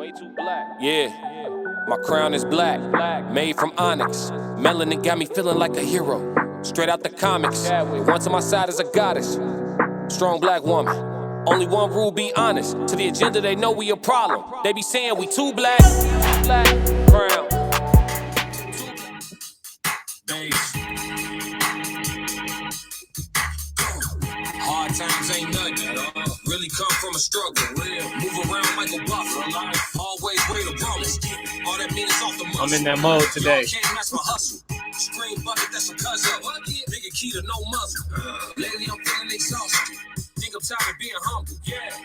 Way too black. Yeah, my crown is black, made from onyx. Melanin got me feeling like a hero. Straight out the comics. The one to my side is a goddess. Strong black woman. Only one rule, be honest. To the agenda, they know we a problem. They be saying we too black. Black crown. Bass. Hard times ain't nothing. Really come from a struggle. Move around like a buffer. Always way to roll. All that means off the muscle. I'm in that mode today. Can't match my hustle. Screen bucket, that's a cousin. Bigger key to no muzzle. Lately I'm feeling exhausted. Think I'm tired of being humble.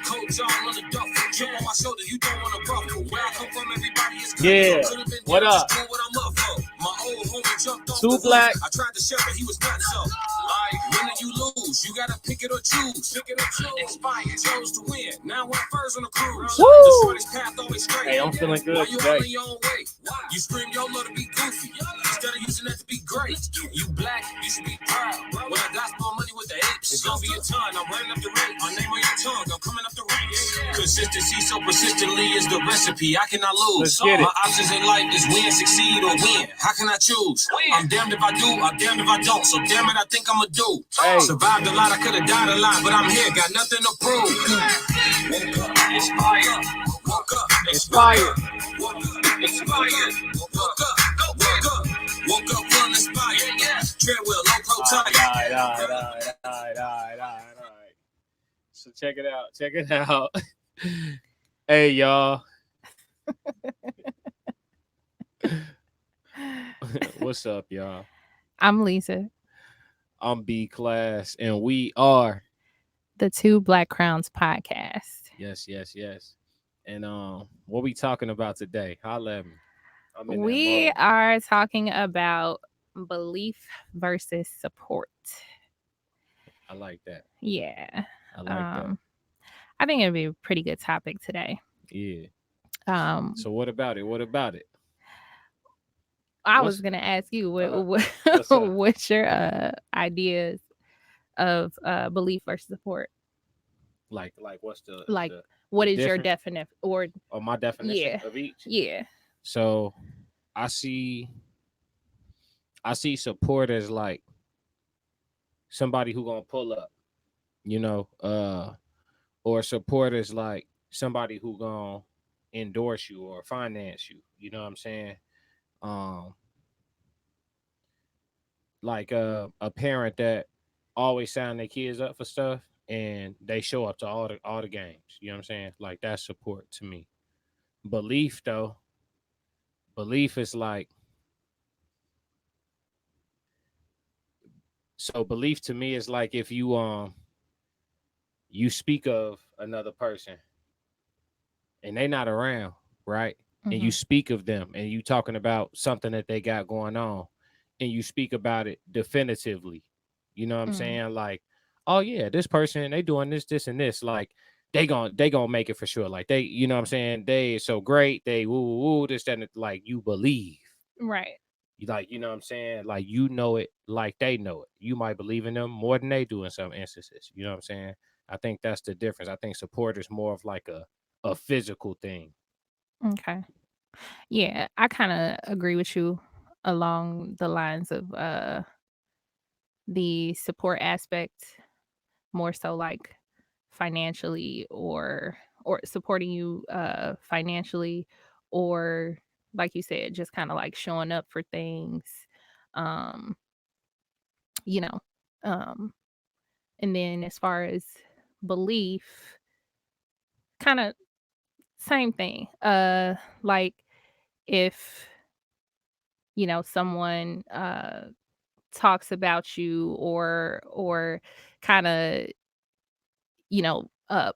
Coach on the duffel. Chip on my shoulder, you don't want to ruffle. Where I come from, everybody is good. Yeah. What up? What I'm up for. My old homie jumped off Too the black. roof. I tried to share, but he was not so. Like, win or you lose. You gotta pick it or choose. Inspired, chose to win. Now we're first on the cruise. Woo! The shortest path always straight. Hey, I'm feeling good Why you today. on your own way? You scream YOLO to be goofy. Instead of using that to be great. You black, you should be proud. When I got more money with the apes, it's gonna be a ton. I'm running up the rate. My name on your tongue, I'm coming up the ranks. Consistency so persistently is the recipe. I cannot lose. Let's get it. My options in life is win, succeed, or win. How can I choose? I'm damned if I do, I'm damned if I don't. So damn it, I think I'm a do. Hey. Survived a lot, I could have died a lot, but I'm here, got nothing to prove. Woke up, inspired. Woke up, Inspired. Woke up, inspired. Woke up, woke up. Woke up, fun inspired. Treadwell, low pro tire. All right. So check it out. Check it out. Hey, y'all. What's up, y'all? I'm Leesa, I'm B Class, and we are the Two Black Crowns podcast. yes. And what we talking about today? Holla at me. I'm in that We mode. are talking about belief versus support. I like that. Yeah. I like I think it'll be a pretty good topic today. that. Yeah. So what about it? I what's- was gonna ask you what's up? what's your ideas of belief versus support? Like what's the Like, the, what the is your difference? definition or my definition Yeah. of each? yeah. So I see support as like somebody who gonna pull up, or support is like somebody who gonna endorse you or finance you. You know what I'm saying? Like a parent that always sign their kids up for stuff and they show up to all the games. You know what I'm saying? Like that's support to me. Belief is like, so belief to me is like if you speak of another person and they not around, right? And you speak of them and you talking about something that they got going on and you speak about it definitively. You know what I'm saying? Like, oh yeah, this person, they doing this and this. Like they gonna make it for sure. Like they, you know what I'm saying? They so great. They woo, this, that, and like you believe. Right. Like, you know what I'm saying? Like, you know it like they know it. You might believe in them more than they do in some instances. You know what I'm saying? I think that's the difference. I think support is more of like a physical thing. Okay. Yeah, I kind of agree with you along the lines of the support aspect, more so like financially or supporting you financially, or like you said, just kind of like showing up for things, um you know and then as far as belief, kind of same thing. Like if someone talks about you or kind of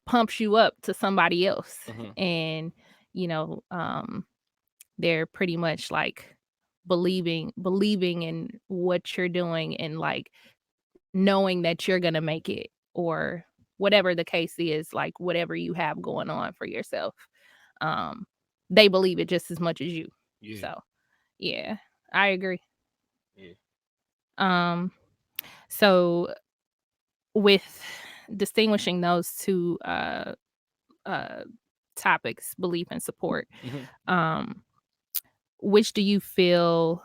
pumps you up to somebody else, and you know they're pretty much like believing in what you're doing, and like knowing that you're gonna make it, or whatever the case is, like whatever you have going on for yourself, they believe it just as much as you. Yeah. So yeah, I agree. Yeah. So with distinguishing those two topics, belief and support. Mm-hmm. Um, which do you feel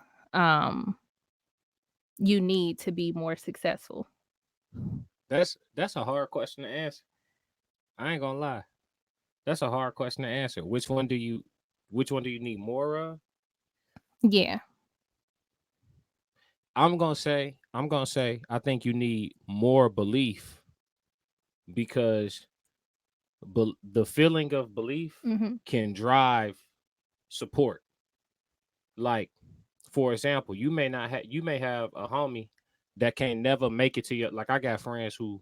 you need to be more successful? That's a hard question to answer. I ain't gonna lie. That's a hard question to answer. Which one do you need more of? Yeah. I'm gonna say I think you need more belief because the feeling of belief Mm-hmm. can drive support. Like, for example, you may have a homie that can't never make it to your, like, I got friends who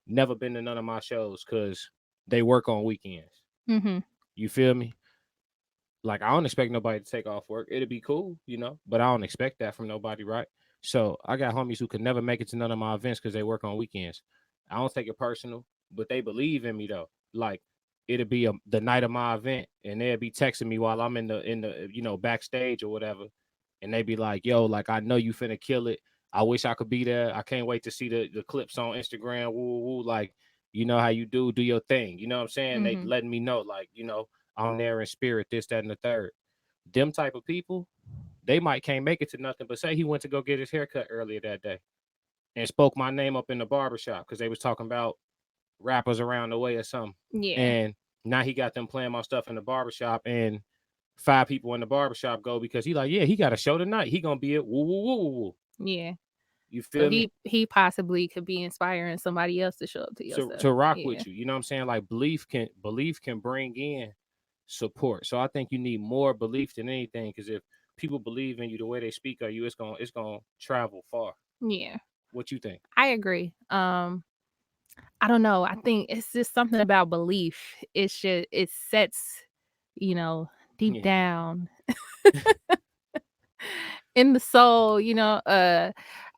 never been to none of my shows because they work on weekends. Mm-hmm. You feel me? Like, I don't expect nobody to take off work. It'd be cool, but I don't expect that from nobody, right? So I got homies who could never make it to none of my events because they work on weekends. I don't take it personal, but they believe in me though. Like, it'll be the night of my event, and they'll be texting me while I'm in the backstage or whatever, and they be like, "Yo, like, I know you finna kill it. I wish I could be there. I can't wait to see the clips on Instagram. Woo woo, like, you know how you do your thing. You know what I'm saying? They Mm-hmm. letting me know, like, on there in spirit, this, that, and the third. Them type of people, they might can't make it to nothing. But say he went to go get his haircut earlier that day and spoke my name up in the barbershop because they was talking about rappers around the way or something. Yeah. And now he got them playing my stuff in the barbershop, and 5 people in the barbershop go because he like, yeah, he got a show tonight. He gonna be at woo woo woo woo woo. Yeah. You So feel me? he possibly could be inspiring somebody else to show up to your To stuff. to rock Yeah. with you. You know what I'm saying? Like, belief can bring in support. So I think you need more belief than anything, because if people believe in you the way they speak of you, it's gonna travel far. Yeah. What you think? I agree. I don't know. I think it's just something about belief. It's just it sets, deep Yeah. down in the soul,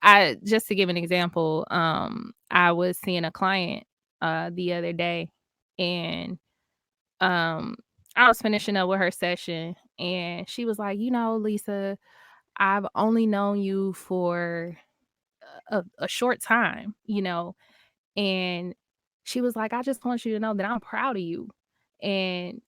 I just to give an example, I was seeing a client the other day, and um I was finishing up with her session, and she was like, "Leesa, I've only known you for a short time, and she was like, "I just want you to know that I'm proud of you. And,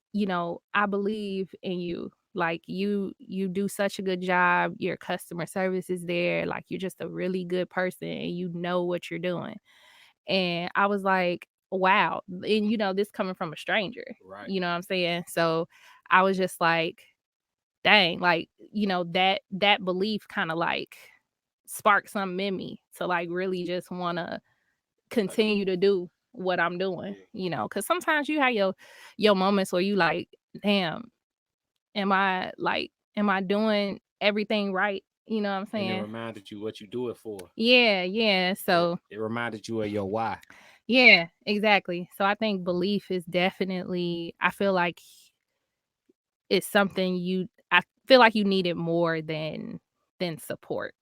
I believe in you. Like you do such a good job. Your customer service is there. Like you're just a really good person and you know what you're doing." And I was like, wow. And this coming from a stranger. Right. You know what I'm saying? So I was just like, dang, like, that belief kind of like sparked something in me to like really just wanna continue to do what I'm doing, Yeah. because sometimes you have your moments where you like, damn, am I doing everything right? You know what I'm And it saying? reminded you what you do it for. Yeah, yeah. It, So it reminded you of your why. yeah, exactly. So I think belief is definitely, I feel like it's something I feel like you need it more than support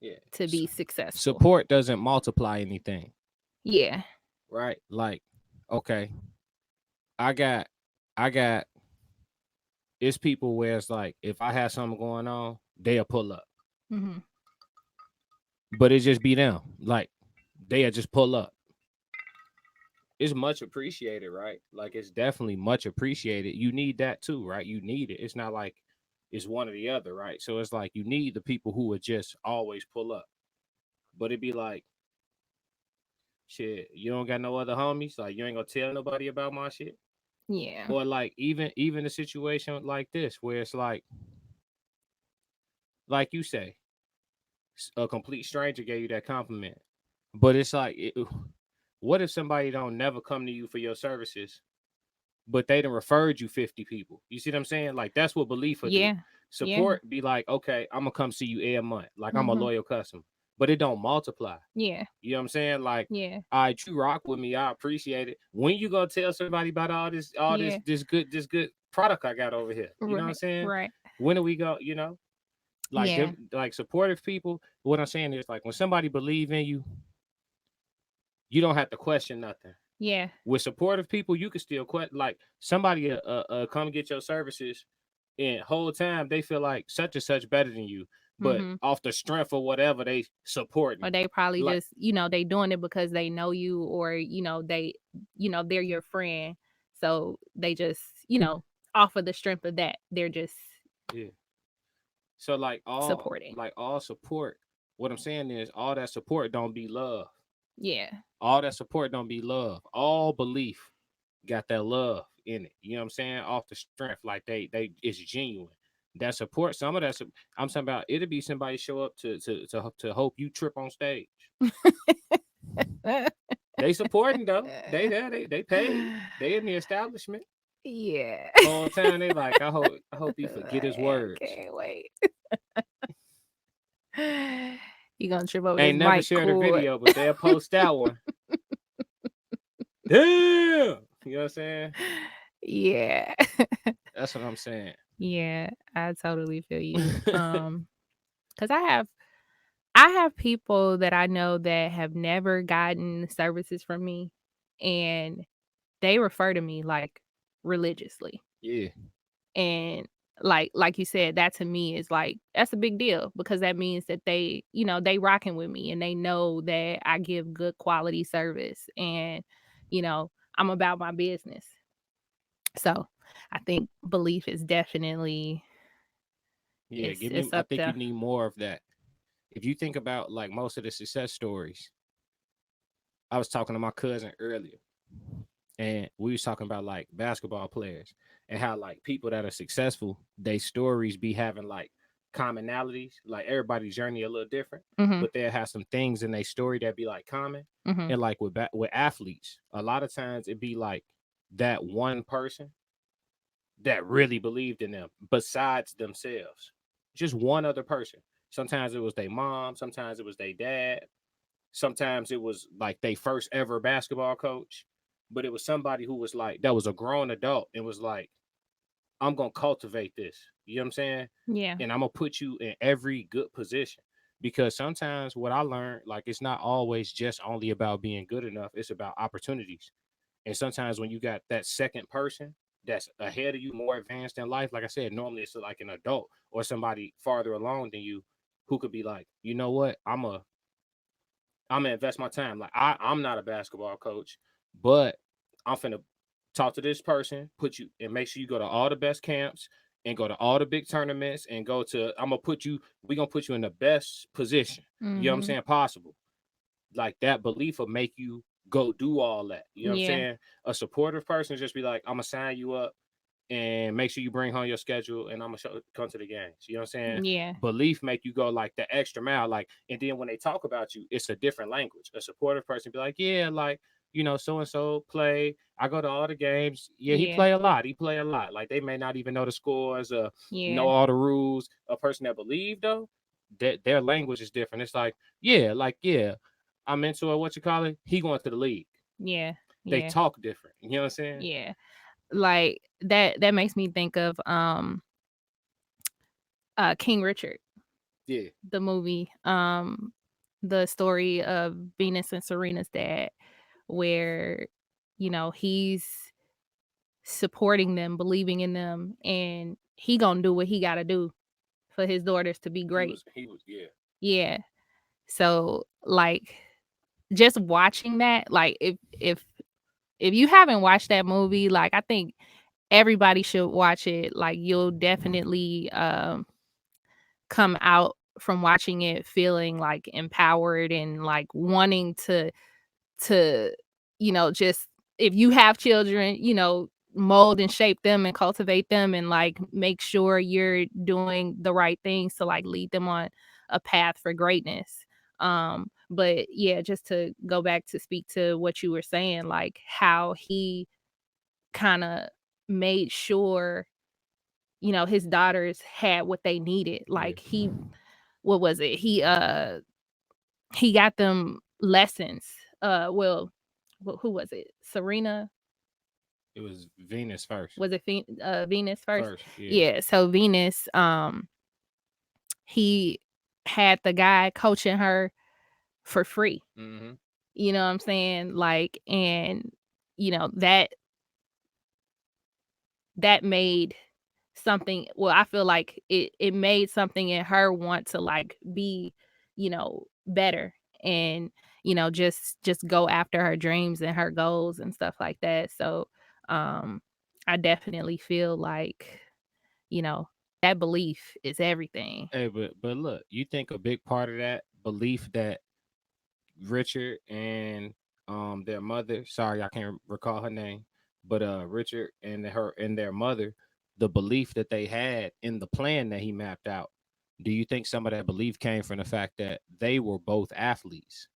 Yeah. to be successful. Support doesn't multiply anything, Yeah. right? Like, okay, I got, I got. It's people where it's like, if I have something going on, they'll pull up, Hmm. but it just be them. Like, they'll just pull up. It's much appreciated, right? Like, it's definitely much appreciated. You need that too, right? You need it. It's not like it's one or the other, right? So it's like you need the people who would just always pull up. But it'd be like, shit, you don't got no other homies, like you ain't gonna tell nobody about my shit. Yeah. Or like, even a situation like this where it's like you say, a complete stranger gave you that compliment. But it's like, what if somebody don't never come to you for your services, but they done referred you 50 people? You see what I'm saying? Like, that's what belief will do. Yeah. Yeah. Support be like, okay, I'm gonna come see you every month. Like, I'm a Mhm. loyal customer, but it don't multiply. Yeah. You know what I'm saying? Like, Yeah. all right, you rock with me. I appreciate it. When you gonna tell somebody about Yeah. this good product I got over here? You know what I'm Right. saying? Right. When do we go? Like Yeah. them, like supportive people. What I'm saying is, like, when somebody believe in you, you don't have to question nothing. Yeah. With supportive people, you can still question. Like, somebody come get your services, and whole time they feel like such and such better than you, but Mhm. off the strength of whatever they supporting Or you. they probably Like, just, they doing it because they know you, or they're your friend. So they just, you know, off of the strength of that, they're just Yeah. So supporting. like all support. What I'm saying is all that support don't be love. Yeah. All that support don't be love. All belief got that love in it. You know what I'm saying? Off the strength, like they it's genuine. That support, some of that I'm talking about. It'll be somebody show up to hope you trip on stage. They supporting though. They there. They paid. They in the establishment. Yeah. Whole time they like, I hope he forget his I words. can't wait. You gonna trip over this Ain't never mic shared a cord. video, but they'll post that one. Damn. You know what I'm saying? Yeah. That's what I'm saying. Yeah, I totally feel you. Cuz I have people that I know that have never gotten services from me, and they refer to me like religiously. Yeah. And like you said, that to me is like that's a big deal because that means that they, you know, they rocking with me and they know that I give good quality service and, you know, I'm about my business. So I think belief is definitely Yeah. it's I up think you there. need more of that. If you think about like most of the success stories, I was talking to my cousin earlier, and we was talking about like basketball players and how like people that are successful, they stories be having like commonalities. Like everybody's journey a little different, Mhm. but they'll have some things in their story that be like common. Mhm. And like with athletes, a lot of times it be like that one person that really believed in them besides themselves. Just one other person. Sometimes it was their mom, sometimes it was their dad, sometimes it was like they first ever basketball coach, but it was somebody who was like that was a grown adult and was like, I'm gonna cultivate this. You know what I'm saying? Yeah. And I'm gonna put you in every good position. Because sometimes what I learned, like it's not always just only about being good enough, it's about opportunities. And sometimes when you got that second person that's ahead of you, more advanced in life, like I said, normally it's like an adult or somebody farther along than you who could be like, you know what, I'm gonna invest my time. Like I'm not a basketball coach, but I'm finna talk to this person, put you and make sure you go to all the best camps and go to all the big tournaments and go to we gonna put you in the best position. You know what I'm Mhm. saying? Possible. Like that belief will make you go do all that. You know what I'm Yeah. saying? A supportive person just be like, I'm gonna sign you up and make sure you bring home your schedule and I'm gonna come to the games. You know what I'm saying? Yeah. Belief make you go like the extra mile. Like, and then when they talk about you, it's a different language. A supportive person be like, yeah, like, you know, so and so play. I go to all the games. Yeah, he Yeah. play a lot. He play a lot. Like they may not even know the scores, know Yeah. all the rules. A person that believe though, that their language is different. It's like, yeah, I'm into it. What you call it? He going to the league. Yeah. They Yeah. talk different. You know what I'm saying? Yeah. Like that makes me think of King Richard, Yeah. the movie, the story of Venus and Serena's dad, where, you know, he's supporting them, believing in them, and he gonna do what he gotta do for his daughters to be great. He was, yeah. Yeah. So like just watching that, like if you haven't watched that movie, like I think everybody should watch it. Like you'll definitely come out from watching it feeling like empowered and like wanting to you know, just if you have children, you know, mold and shape them and cultivate them and like make sure you're doing the right things to like lead them on a path for greatness. But yeah, just to go back to speak to what you were saying, like how he kind of made sure, you know, his daughters had what they needed. Yeah. Like what was it? He got them lessons. Well, who was it? Serena? It was Venus first. Was it Venus first? First, yeah. Yeah. So Venus, he had the guy coaching her for free. Mm-hmm. You know what I'm saying? Like, and you know that made something. Well, I feel like it made something in her want to like be, you know, better and, you know, just go after her dreams and her goals and stuff like that. So um I definitely feel like, you know, that belief is everything. Hey, but look, you think a big part of that belief that Richard and their mother, sorry, I can't recall her name, but Richard and her and their mother, the belief that they had in the plan that he mapped out, do you think some of that belief came from the fact that they were both athletes?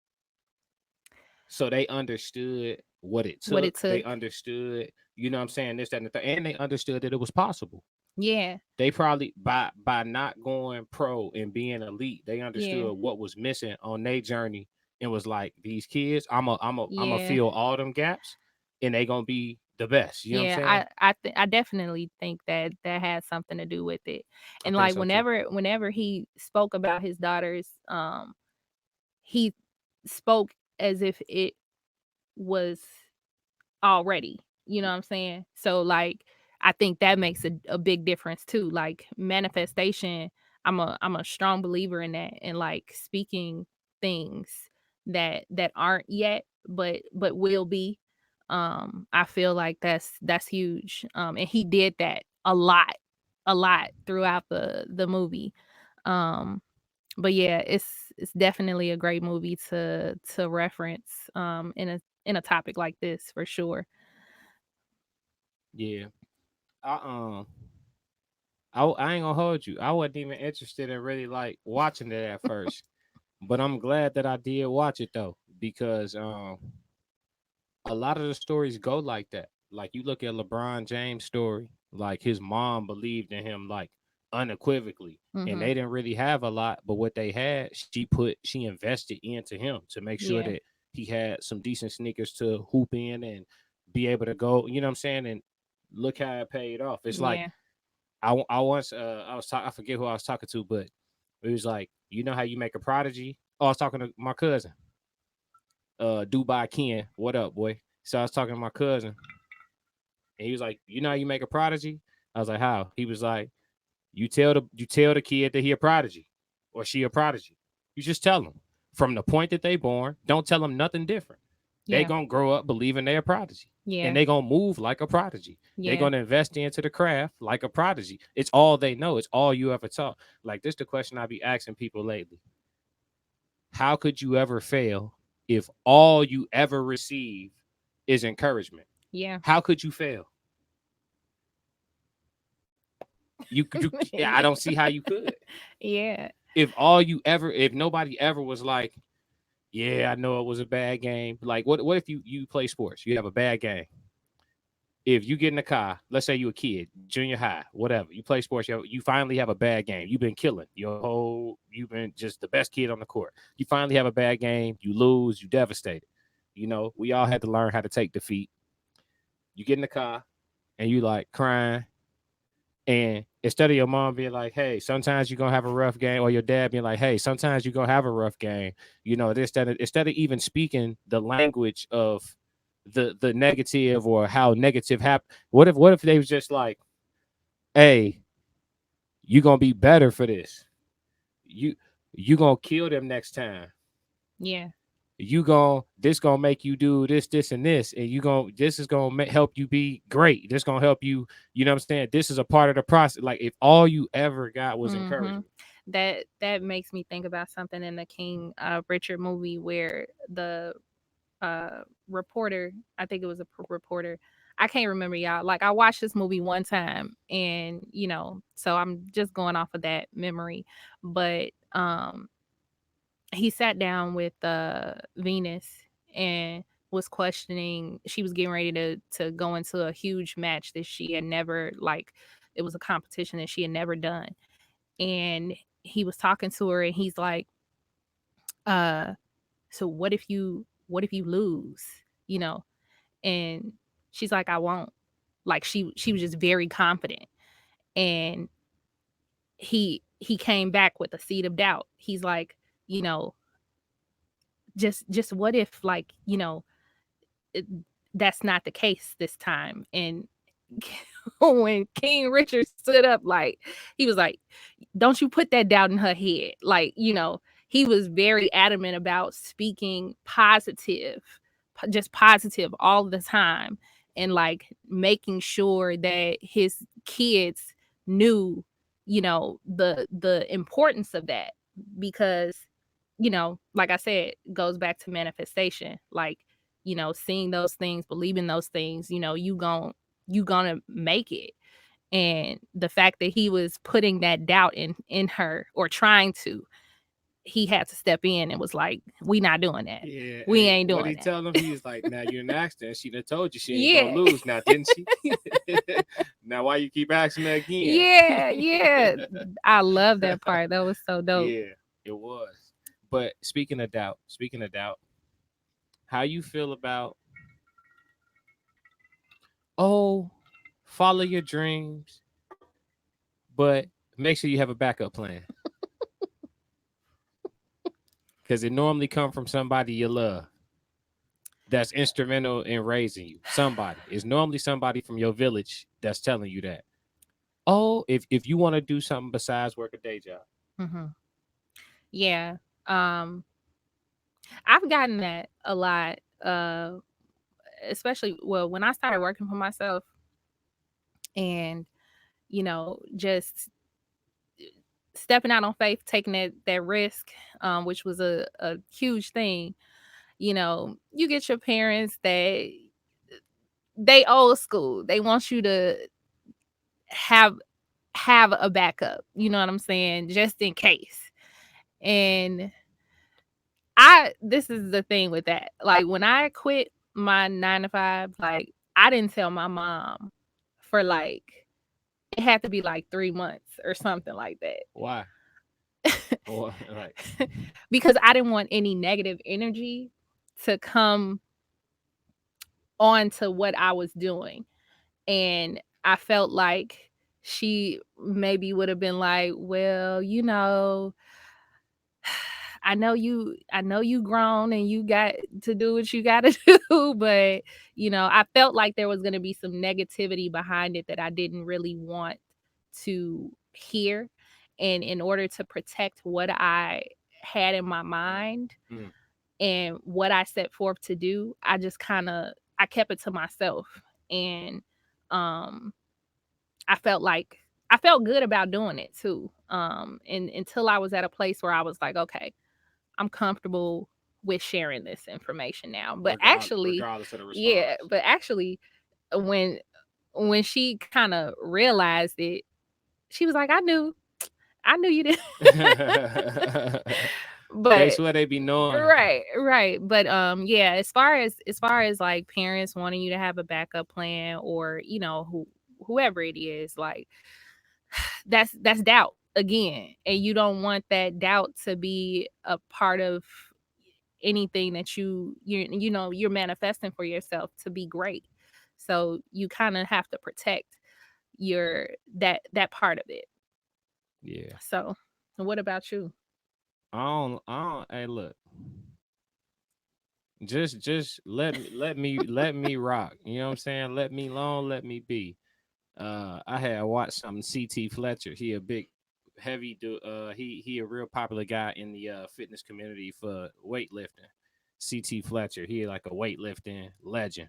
So they understood what it What it took. They took. understood, you know what I'm saying, this, that, and the third, and they understood that it was possible. Yeah. They probably by not going pro and being elite, they Yeah. understood what was missing on their journey and was like, these kids, I'm a Yeah. fill all them gaps, and they gonna be the best. You know what I'm Yeah, saying? I definitely think that that has something to do with it. I And think like so too. whenever he spoke about his daughters, he spoke as if it was already. You know what I'm saying? So like I think that makes a big difference too. Like manifestation, I'm a strong believer in that, and like speaking things that aren't yet but will be. I feel like that's huge. And he did that a lot throughout the movie. Um but yeah, it's definitely a great movie to reference in a topic like this for sure. Yeah. I I ain't gonna hold you. I wasn't even interested in really like watching it at first, but I'm glad that I did watch it though, because a lot of the stories go like that. Like you look at LeBron James' story, like his mom believed in him like unequivocally, and Mhm. they didn't really have a lot, but what they had, she invested into him to make sure Yeah. that he had some decent sneakers to hoop in and be able to go. You know what I'm saying? And look how it paid off. It's like Yeah. I once I forget who I was talking to, but it was like, you know how you make a prodigy. Oh, I was talking to my cousin, Dubai Ken. What up, boy? So I was talking to my cousin, and he was like, "You know how you make a prodigy?" I was like, "How?" He was like, "You tell the kid that he a prodigy, or she a prodigy. You just tell them from the point that they born. Don't tell them nothing different. They Yeah. gonna grow up believing they a prodigy, and Yeah. they gonna move like a prodigy. They Yeah. gonna invest into the craft like a prodigy. It's all they know. It's all you ever taught. Like this, the question I be asking people lately: how could you ever fail if all you ever receive is encouragement? Yeah. How could you fail? Yeah, I Yeah. don't see how you could. Yeah. If nobody ever was like, yeah, I know it was a bad game. Like, what if you play sports, you have a bad game. If you get in the car, let's say you a kid, junior high, whatever, you play sports, you finally have a bad game. You've been killing you've been just the best kid on the court. You finally have a bad game, you lose, you devastated. We all had to learn how to take defeat. You get in the car and you like crying. And instead of your mom being like, hey, sometimes you're gonna have a rough game, or your dad being like, hey, sometimes you're gonna have a rough game, instead of even speaking the language of the negative or how negative happen. What if they was just like, hey, you gonna be better for this. You you gonna kill them next time. Yeah. This gonna make you do this and this, and this is gonna help you be great. This gonna help you. You know what I'm saying? This is a part of the process. Like if all you ever got was Mhm. encouragement. That makes me think about something in the King Richard movie where the reporter, I think it was a reporter. I can't remember, y'all. Like I watched this movie one time, and so I'm just going off of that memory. But he sat down with Venus and was questioning. She was getting ready to go into a huge match that she had never, like, it was a competition that she had never done. And he was talking to her, and he's like, uh so what if you lose, you know and she's like, I won't. Like she was just very confident. And he came back with a seed of doubt. He's like, you know just what if, like, it, that's not the case this time. And when King Richard stood up, like, he was like, don't you put that doubt in her head. Like, he was very adamant about speaking positive, just positive all the time. and like making sure that his kids knew, the importance of that, because like I said, goes back to manifestation. Like, seeing those things, believing those things, you gonna make it. And the fact that he was putting that doubt in her, or trying to, he had to step in and was like, we not doing that. Yeah, We hey, ain't what doing he that. tell him? He was like, "Now you're an actor, and she done told you she ain't Yeah. gonna lose now, didn't she? Now why you keep asking her again?" Yeah. I love that part. That was so dope. Yeah, it was. But speaking of doubt, how you feel about follow your dreams, but make sure you have a backup plan, because it normally come from somebody you love that's instrumental in raising you. Somebody. It's normally somebody from your village that's telling you that. Oh, if you want to do something besides work a day job. Hmm. Yeah. I've gotten that a lot. Especially, well, when I started working for myself, and just stepping out on faith, taking that risk, which was a huge thing. You get your parents that they old school. They want you to have a backup. You know what I'm saying? Just in case. And this is the thing with that. Like, when I quit my 9 to 5, like, I didn't tell my mom for like, it had to be like 3 months or something like that. Why? Or like, Because I didn't want any negative energy to come on to what I was doing. And I felt like she maybe would have been like, well, I know you grown and you got to do what you got to do, but I felt like there was going to be some negativity behind it that I didn't really want to hear. And in order to protect what I had in my mind mm, and what I set forth to do, I kept it to myself. And um I felt good about doing it too. And until I was at a place where I was like, okay, I'm comfortable with sharing this information now. But actually, regardless of the yeah, response. but actually, when she kind of realized it, she was like, I knew you did. That's But what they be knowing. right. But yeah, as far as like parents wanting you to have a backup plan, or whoever it is, like, that's doubt again, and you don't want that doubt to be a part of anything that you're manifesting for yourself to be great. So you kind of have to protect your that part of it. Yeah. So what about you? Hey, look. Just let me rock. You know what I'm saying? Let me alone, let me be. I had watched some CT Fletcher. He a big heavy he a real popular guy in the fitness community for weightlifting. CT Fletcher. He like a weightlifting legend.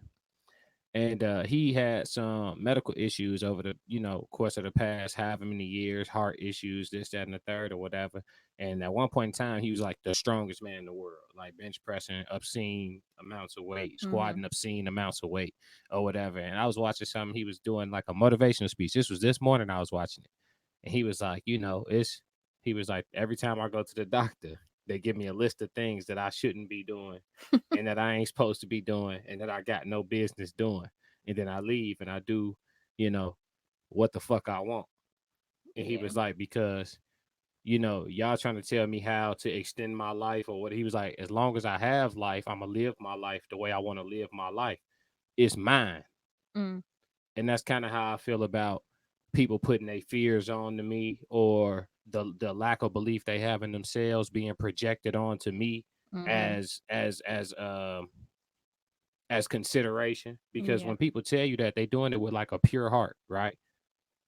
And he had some medical issues over the course of the past however many years, heart issues, this, that, and the third, or whatever. And at one point in time, he was like the strongest man in the world, like bench pressing obscene amounts of weight, Mm-hmm. squatting obscene amounts of weight, or whatever. And I was watching something he was doing, like a motivational speech. This was this morning I was watching it, and he was like, he was like, every time I go to the doctor, they give me a list of things that I shouldn't be doing and that I ain't supposed to be doing and that I got no business doing. And then I leave and I do, you know, what the fuck I want. And he Yeah. was like, because, y'all trying to tell me how to extend my life or what. He was like, as long as I have life, I'm going to live my life the way I want to live my life. It's mine. Mm. And that's kind of how I feel about people putting their fears on to me, or the lack of belief they have in themselves being projected onto me Mm-hmm. as consideration. Because Yeah. when people tell you that, they doing it with like a pure heart, right?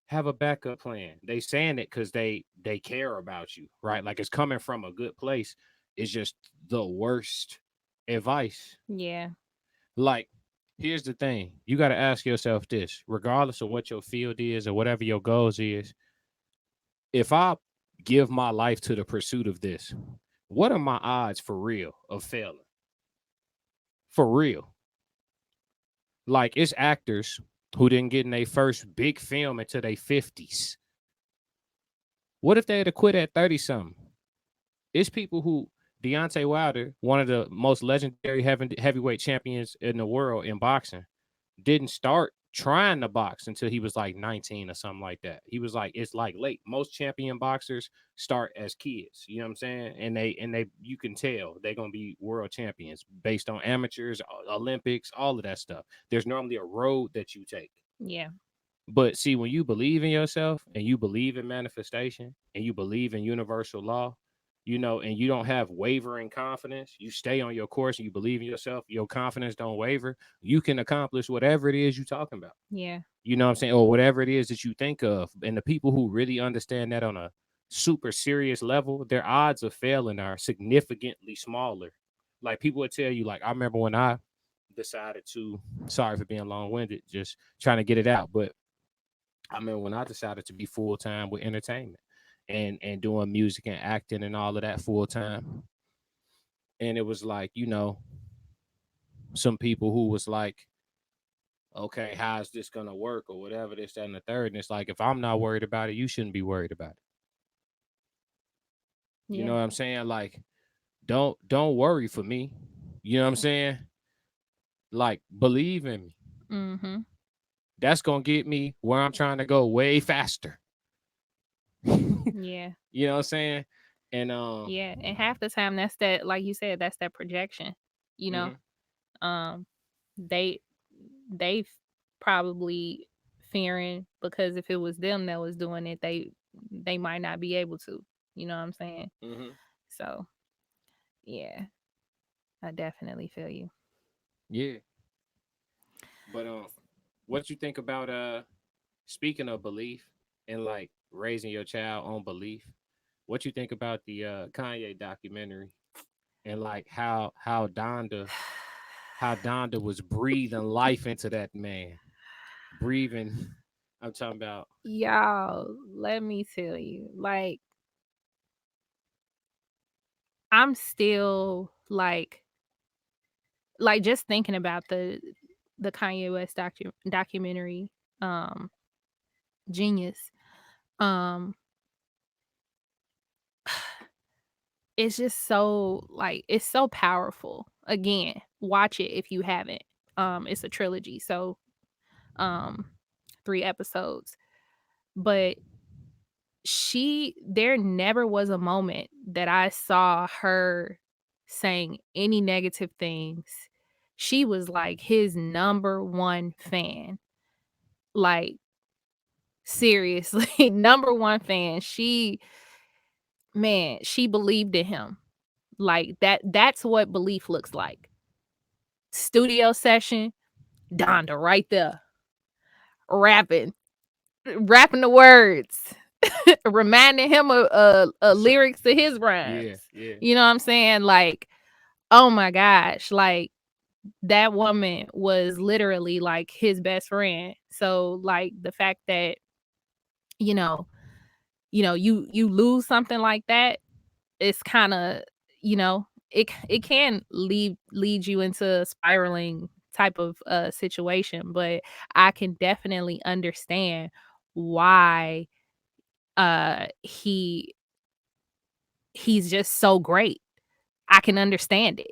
Have a backup plan. They saying it because they care about you, right? Like, it's coming from a good place. It's just the worst advice. Yeah. Like, Here's the thing. You got to ask yourself this, regardless of what your field is or whatever your goals is. If I give my life to the pursuit of this, what are my odds for real of failing? For real. Like it's actors who didn't get in their first big film until their 50s. What if they had to quit at 30 something? It's people who Deontay Wilder, one of the most legendary heavyweight champions in the world in boxing, didn't start trying to box until he was like 19 or something like that. He was like, it's like late. Most champion boxers start as kids, you know what I'm saying? And they you can tell they're gonna be world champions based on amateurs, Olympics, all of that stuff. There's normally a road that you take. Yeah. But see, when you believe in yourself and you believe in manifestation and you believe in universal law, and you don't have wavering confidence, you stay on your course and you believe in yourself, your confidence don't waver, you can accomplish whatever it is you're talking about. Yeah. You know what I'm saying? Or whatever it is that you think of. And the people who really understand that on a super serious level, their odds of failing are significantly smaller. Like people would tell you, like, I remember when I decided to, sorry for being long winded, just trying to get it out. But I remember when I decided to be full time with entertainment and doing music and acting and all of that full time. And it was like, some people who was like, okay, how is this gonna work or whatever, this, that, and the third. And it's like, if I'm not worried about it, you shouldn't be worried about it. You know Yeah. what I'm saying? Like, don't worry for me. You know what I'm saying? Like, believe in me. Mm-hmm. That's gonna get me where I'm trying to go way faster. Yeah. You know what I'm saying? And Yeah. And half the time that's that, like you said, that's that projection. You know, mhm, um, they they probably fearing because if it was them that was doing it, they might not be able to. You know what I'm saying? mhm. So yeah, I definitely feel you. Yeah. But what you think about speaking of belief and like raising your child on belief, what you think about the Kanye documentary and like how Donda was breathing life into that man. Breathing I'm talking about. Y'all, let me tell you, I'm still just thinking about the Kanye West documentary, um, Genius. Um, it's just so it's so powerful. Again, watch it if you haven't. It's a trilogy, so um 3 episodes. But there never was a moment that I saw her saying any negative things. She was like his number one fan. Like seriously, number one fan. She believed in him. Like that's what belief looks like. Studio session, Donda right there. Rapping. Rapping the words. Reminding him of lyrics to his rhymes. Yeah, yeah, You know what I'm saying? Like, oh my gosh, like that woman was literally like his best friend. So like the fact that you know, you lose something like that, it's kind of, it can lead you into a spiraling type of situation, but I can definitely understand why he's just so great. I can understand it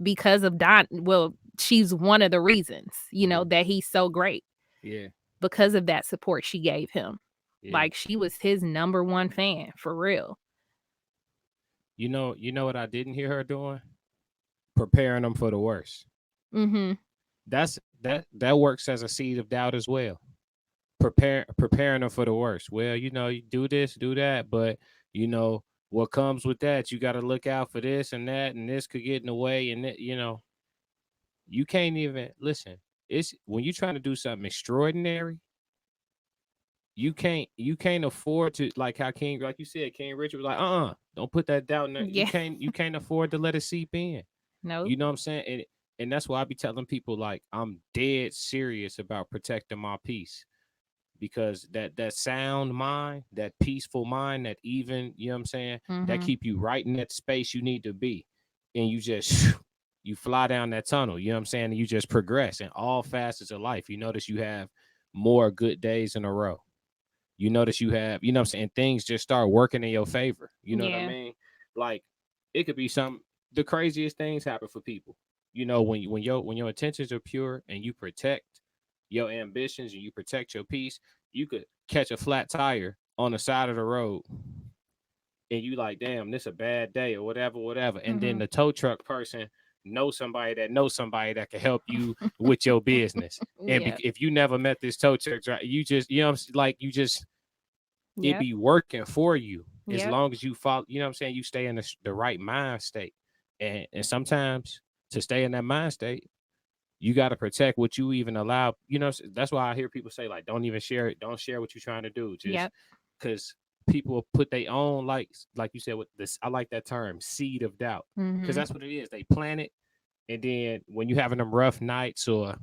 because of Don. Well, she's one of the reasons, yeah, that he's so great yeah, because of that support she gave him. yeah. Like she was his number one fan for real. You know what I didn't hear her doing? Preparing them for the worst. Mm-hmm. That works as a seed of doubt as well. Preparing them for the worst. Well, you do this, do that, but you know what comes with that. You got to look out for this and that, and this could get in the way, and you can't even listen. It's when you're trying to do something extraordinary, you can't afford to like how King, like you said, King Richard was like, don't put that doubt in there. You Yeah. can't afford to let it seep in. Nope. You know what I'm saying? And that's why I be telling people like I'm dead serious about protecting my peace, because that sound mind, that peaceful mind, that even, you know what I'm saying, that Mm-hmm. keep you right in that space you need to be. And you just you fly down that tunnel, you know what I'm saying? And you just progress in all facets of life. You notice you have more good days in a row. You notice you have, you know what I'm saying, things just start working in your favor. You know what I Yeah. mean? Like it could be some the craziest things happen for people. You know, when your intentions are pure and you protect your ambitions and you protect your peace, you could catch a flat tire on the side of the road and you like, damn, this a bad day or whatever, whatever. And then Mm-hmm. the tow truck person knows somebody that can help you with your business. And Yep. if you never met this tow truck driver, you just, you know, like you just it Yep. be working for you as Yep. long as you follow, you know what I'm saying, you stay in the right mind state. And sometimes to stay in that mind state, you got to protect what you even allow, you know. That's why I hear people say like don't even share it, don't share what you're trying to do, just Yep. because people put their own, like you said with this, I like that term, seed of doubt, because Mm-hmm. that's what it is. They plant it, and then when you having them rough nights, or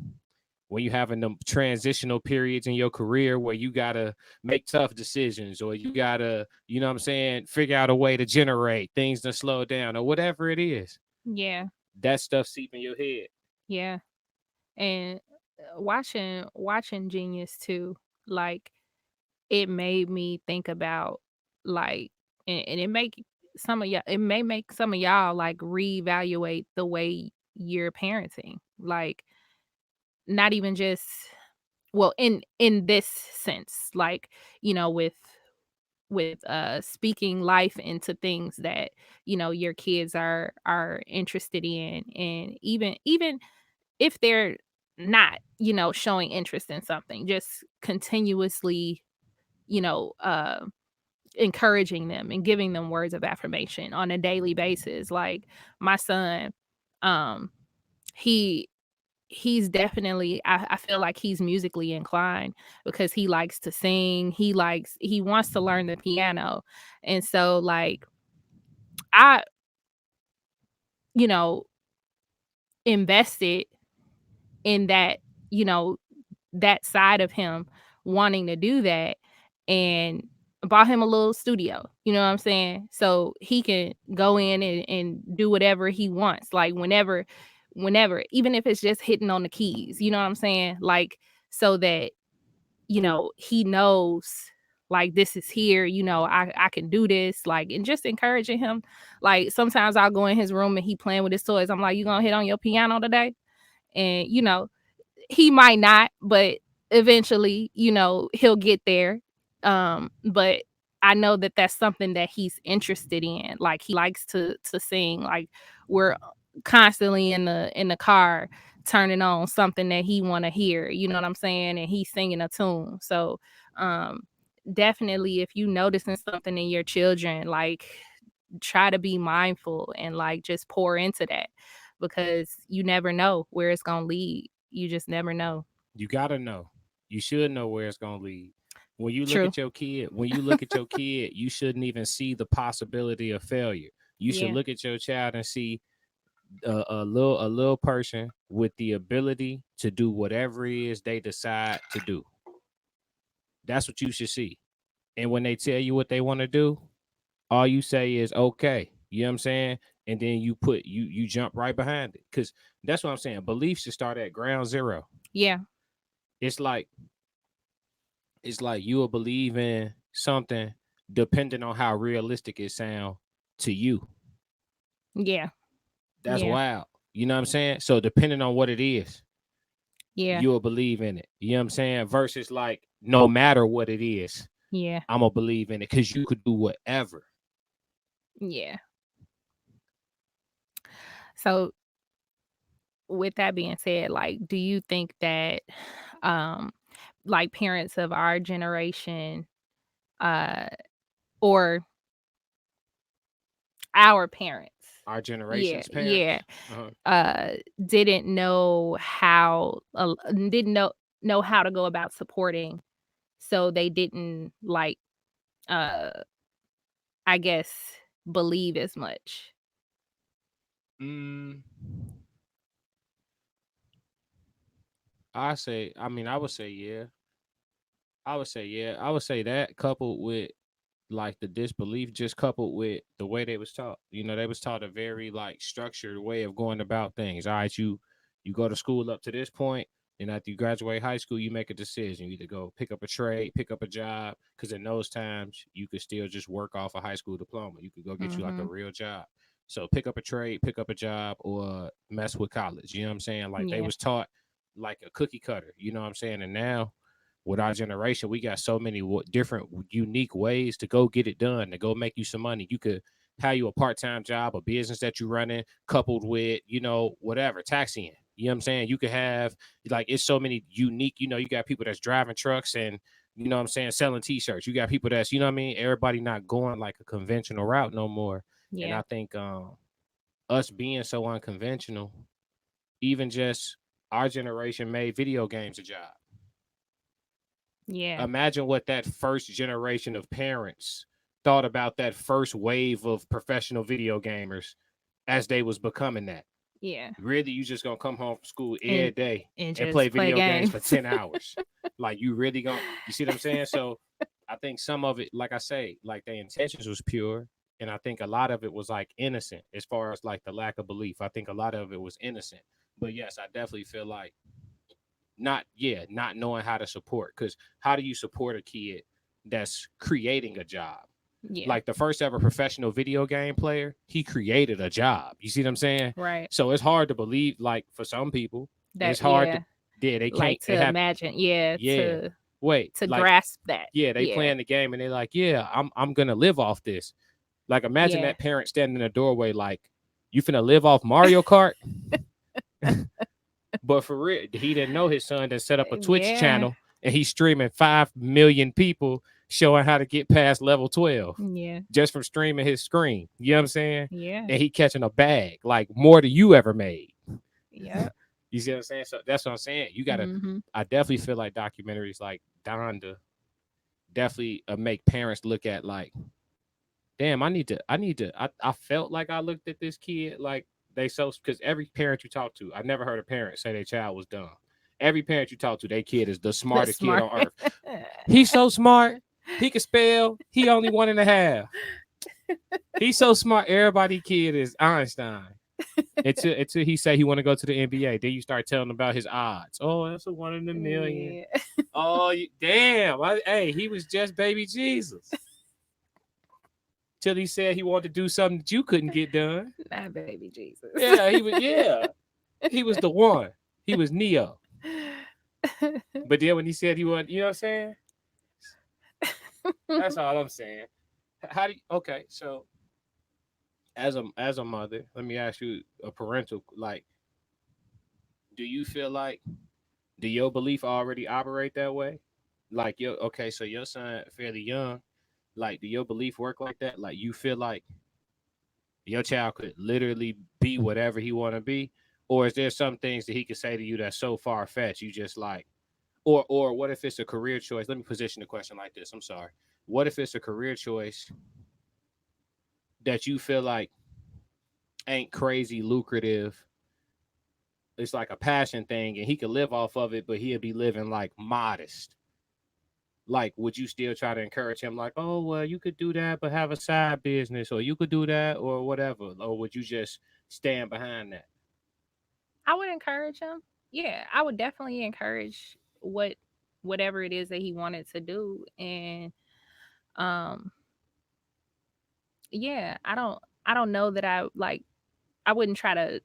when you having them transitional periods in your career where you gotta make tough decisions, or you gotta, you know what I'm saying, figure out a way to generate things to slow down or whatever it is, Yeah. that stuff seep in your head. Yeah. And watching Genius too, like it made me think about like, and it may make some of y'all like reevaluate the way you're parenting. Like not even just, well, in this sense, like, with speaking life into things that your kids are interested in, and even if they're not showing interest in something, just continuously you know uh encouraging them and giving them words of affirmation on a daily basis. Like my son, um he he's definitely, I feel like he's musically inclined because he likes to sing. He wants to learn the piano. And so like I, you know, invested in that, you know, that side of him wanting to do that, and bought him a little studio, you know what I'm saying? So he can go in and do whatever he wants, like whenever, even if it's just hitting on the keys, you know what I'm saying? Like so that he knows like this is here, I can do this, like, and just encouraging him. Like sometimes I'll go in his room and he playing with his toys. I'm like, you gonna hit on your piano today? And he might not, but eventually, he'll get there. But I know that that's something that he's interested in. Like he likes to sing. Like we're constantly in the car turning on something that he want to hear. You know what I'm saying? And he's singing a tune. So, um, definitely, if you noticing something in your children, like try to be mindful and like just pour into that, because you never know where it's gonna lead. You just never know. You gotta know, you should know where it's gonna lead. When you look True. at your kid, you shouldn't even see the possibility of failure. You should Yeah. look at your child and see a little person with the ability to do whatever it is they decide to do. That's what you should see. And when they tell you what they want to do, all you say is okay. You know what I'm saying? And then you jump right behind it. Cause that's what I'm saying. Belief should start at ground zero. Yeah. It's like you will believe in something depending on how realistic it sound to you. Yeah. That's Yeah. wild. You know what I'm saying? So depending on what it is, Yeah. you'll believe in it. You know what I'm saying? Versus like no matter what it is, Yeah. I'm gonna believe in it because you could do whatever. Yeah. So with that being said, like, do you think that um like parents of our generation, uh or our parents, Our yeah, generation's yeah, parents. Uh-huh. uh didn't know how didn't know how to go about supporting, so they didn't like, uh I guess, believe as much? Mm, I would say yeah. I would say yeah. I would say that coupled with like the disbelief, just coupled with the way they was taught. They was taught a very like structured way of going about things. All right, you go to school up to this point, and after you graduate high school, you make a decision. You either go pick up a trade, pick up a job, because in those times you could still just work off a high school diploma. You could go get you like a Mm-hmm. real job. So pick up a trade, pick up a job, or mess with college. You know what I'm saying? Like they Yeah. was taught like a cookie cutter. You know what I'm saying? And now with our generation, we got so many different unique ways to go get it done, to go make you some money. You could have you a part-time job, a business that you running, coupled with, whatever, taxiing. You know what I'm saying? You could have like it's so many unique, you got people that's driving trucks and what I'm saying, selling t-shirts. You got people that's, what I mean, everybody not going like a conventional route no more. And Yeah. I think us being so unconventional, even just our generation made video games a job. Yeah. Imagine what that first generation of parents thought about that first wave of professional video gamers as they was becoming that. Yeah. Really, you just gonna come home from school every And day and and play just play video games for games. 10 hours. Like you really gonna, you see what I'm saying? So I think some of it, like I say, like their intentions was pure. And I think a lot of it was like innocent as far as like the lack of belief. I think a lot of it was innocent. But yes, I definitely feel like not knowing how to support, because how do you support a kid that's creating a job? Yeah. Like the first ever professional video game player, he created a job. You see what I'm saying? Right. So it's hard to believe, like for some people, it's That hard to, yeah. yeah, they can't, Like they to have, imagine. Yeah. yeah, To wait, to like, grasp that. yeah, they Yeah. playing the game and they're like, yeah, I'm gonna live off this. Like imagine Yeah. that parent standing in the doorway like, you finna live off Mario Kart? But for real, he didn't know his son that set up a Twitch Yeah. channel and he's streaming 5 million people showing how to get past level 12 Yeah. just from streaming his screen. You know what I'm saying? Yeah. And he catching a bag, like more than you ever made. Yeah. You see what I'm saying? So that's what I'm saying. You gotta, Mm-hmm. I definitely feel like documentaries like Donda definitely make parents look at like, damn, I felt like I looked at this kid like they so, because every parent you talk to, I've never heard a parent say their child was dumb. Every parent you talk to, their kid is the The smartest kid smart. on earth. He's so smart. He can spell. He only 1.5. He's so smart. Everybody kid is Einstein. Until he say he want to go to the NBA. Then you start telling him about his odds. Oh, that's a 1 in a million. Yeah. Oh, damn. Hey, he was just baby Jesus. Till he said he wanted to do something that you couldn't get done. Not baby Jesus. Yeah, he was. Yeah, he was the one. He was Neo. But then when he said he wanted, you know what I'm saying? That's all I'm saying. How do you? Okay, so as a mother, let me ask you a parental, like, do you feel like, do your belief already operate that way? Like okay, so your son fairly young. Like, do your belief work like that? Like, you feel like your child could literally be whatever he want to be, or is there some things that he could say to you that's so far fetched you just like, or what if it's a career choice? Let me position the question like this. I'm sorry. What if it's a career choice that you feel like ain't crazy lucrative? It's like a passion thing, and he could live off of it, but he'll be living like modest. Like, would you still try to encourage him? Like, oh well, you could do that, but have a side business, or you could do that, or whatever, or would you just stand behind that? I would encourage him. Yeah, I would definitely encourage whatever it is that he wanted to do. And um yeah, I don't know that I wouldn't try to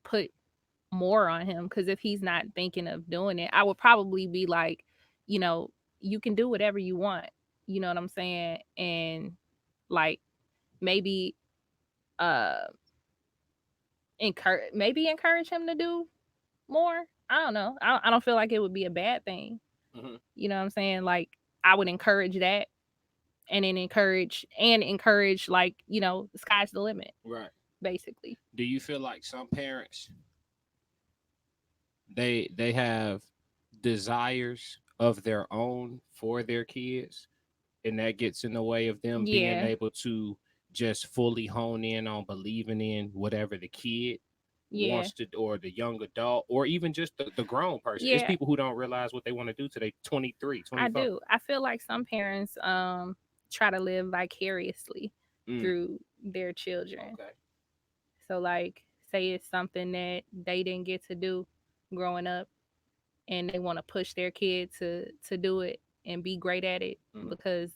put more on him, because if he's not thinking of doing it, I would probably be like, you know, you can do whatever you want. You know what I'm saying? And like maybe uh encourage him to do more. I don't know. I don't feel like it would be a bad thing. Mm-hmm. You know what I'm saying? Like I would encourage that, and then encourage like, the sky's the limit, Right. basically. Do you feel like some parents, they have desires of their own for their kids, and that gets in the way of them being Yeah. able to just fully hone in on believing in whatever the kid Yeah. wants to, or the young adult, or even just the grown person. It's Yeah, people who don't realize what they want to do till they 23, I 24. do. I feel like some parents try to live vicariously Mm, through their children. okay. So like say it's something that they didn't get to do growing up and they want to push their kid to do it and be great at it Mm-hmm. because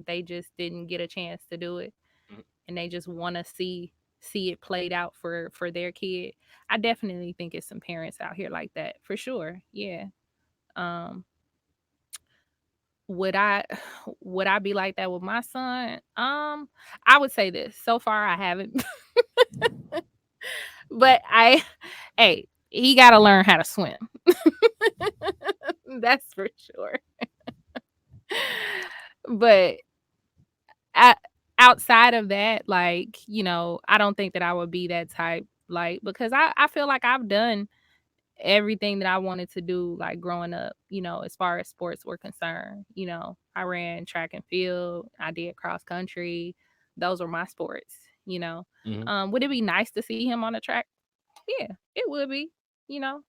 they just didn't get a chance to do it Mm-hmm. and they just want to see it played out for their kid. I definitely think it's some parents out here like that for sure. Yeah. um would I would I be like that with my son? I would say this. So far I haven't. But hey, he got to learn how to swim. That's for sure. But a outside of that, like, I don't think that I would be that type, like, because I feel like I've done everything that I wanted to do, like, growing up, as far as sports were concerned. I ran track and field, I did cross country. Those were my sports, you know. Mm-hmm. Would it be nice to see him on the track? Yeah, it would be, you know.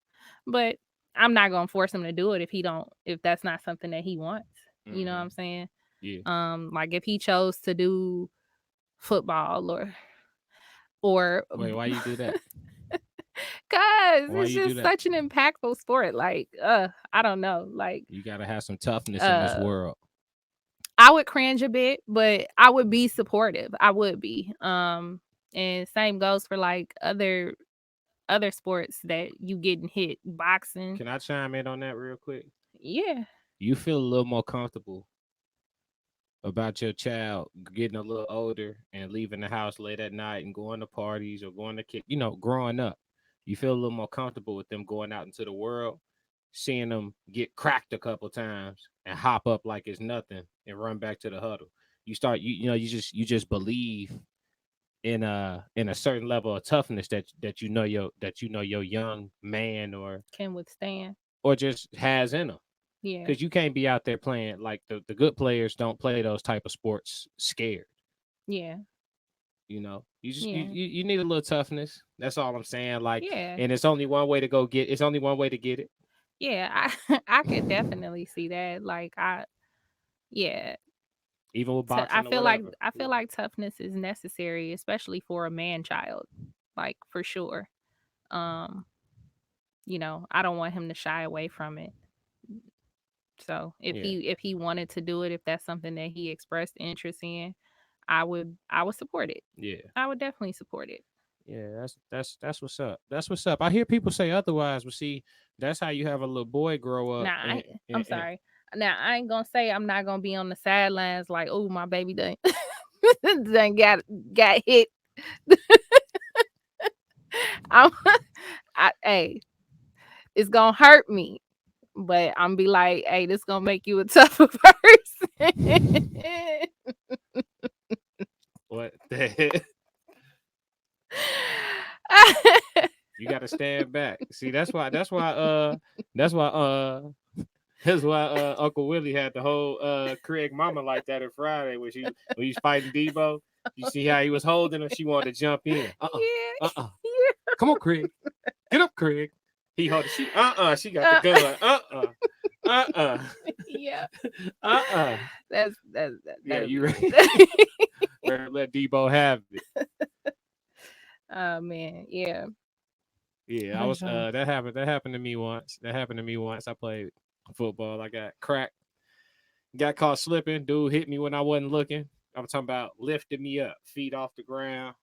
But I'm not gonna force him to do it if that's not something that he wants. You know what Mm-hmm. I'm saying? Yeah. Like if he chose to do football or Wait, why you do that? cause Why it's you do just that? such an impactful sport. Like, I don't know. Like, You gotta have some toughness in this uh world. I would cringe a bit, but I would be supportive. I would be. And same goes for like other sports that you getting hit. Boxing. Can I chime in on that real quick? Yeah. You feel a little more comfortable about your child getting a little older and leaving the house late at night and going to parties or going to growing up. You feel a little more comfortable with them going out into the world, seeing them get cracked a couple times and hop up like it's nothing and run back to the huddle. You start you just believe in a certain level of toughness that your young man Can withstand. or just has in them, Yeah. because you can't be out there playing like the good players don't play those type of sports scared. Yeah. You just you, Yeah. you you need a little toughness. That's all I'm saying. Like, Yeah. and it's only one way to go get. It's only one way to get it. Yeah. I could definitely see that. Like yeah. Even with I boxing or feel like whatever. toughness is necessary, especially for a man child. Like for sure. Um, I don't want him to shy away from it. So Yeah, if he wanted to do it, if that's something that he expressed interest in, I would support it. yeah, I would definitely support it. yeah. That's what's up. That's what's up. I hear people say otherwise, but see, that's how you have a little boy grow up. Now And, I'm and, and sorry. Now I ain't gonna say I'm not gonna be on the sidelines like, oh, my baby done done got hit. I'm hey, it's gonna hurt me, but I'm be like, hey, this gonna make you a tougher person. what the heck? You got to stand back. See, that's why Uncle Willie had the whole Craig mama like that on Friday when he's fighting Debo. You see how he was holding her? She wanted to jump in. Yeah. Uh-uh. Come on, Craig. Get up, Craig. He hold it. She got the gun. Uh-uh. Yeah. Uh-uh. Yeah, That'll you be ready? Better let Debo have it. oh man, yeah. Yeah, I But was that happened to me once. That happened to me once. I played football. I got cracked. Got caught slipping. Dude hit me when I wasn't looking. I'm talking about lifting me up, feet off the ground.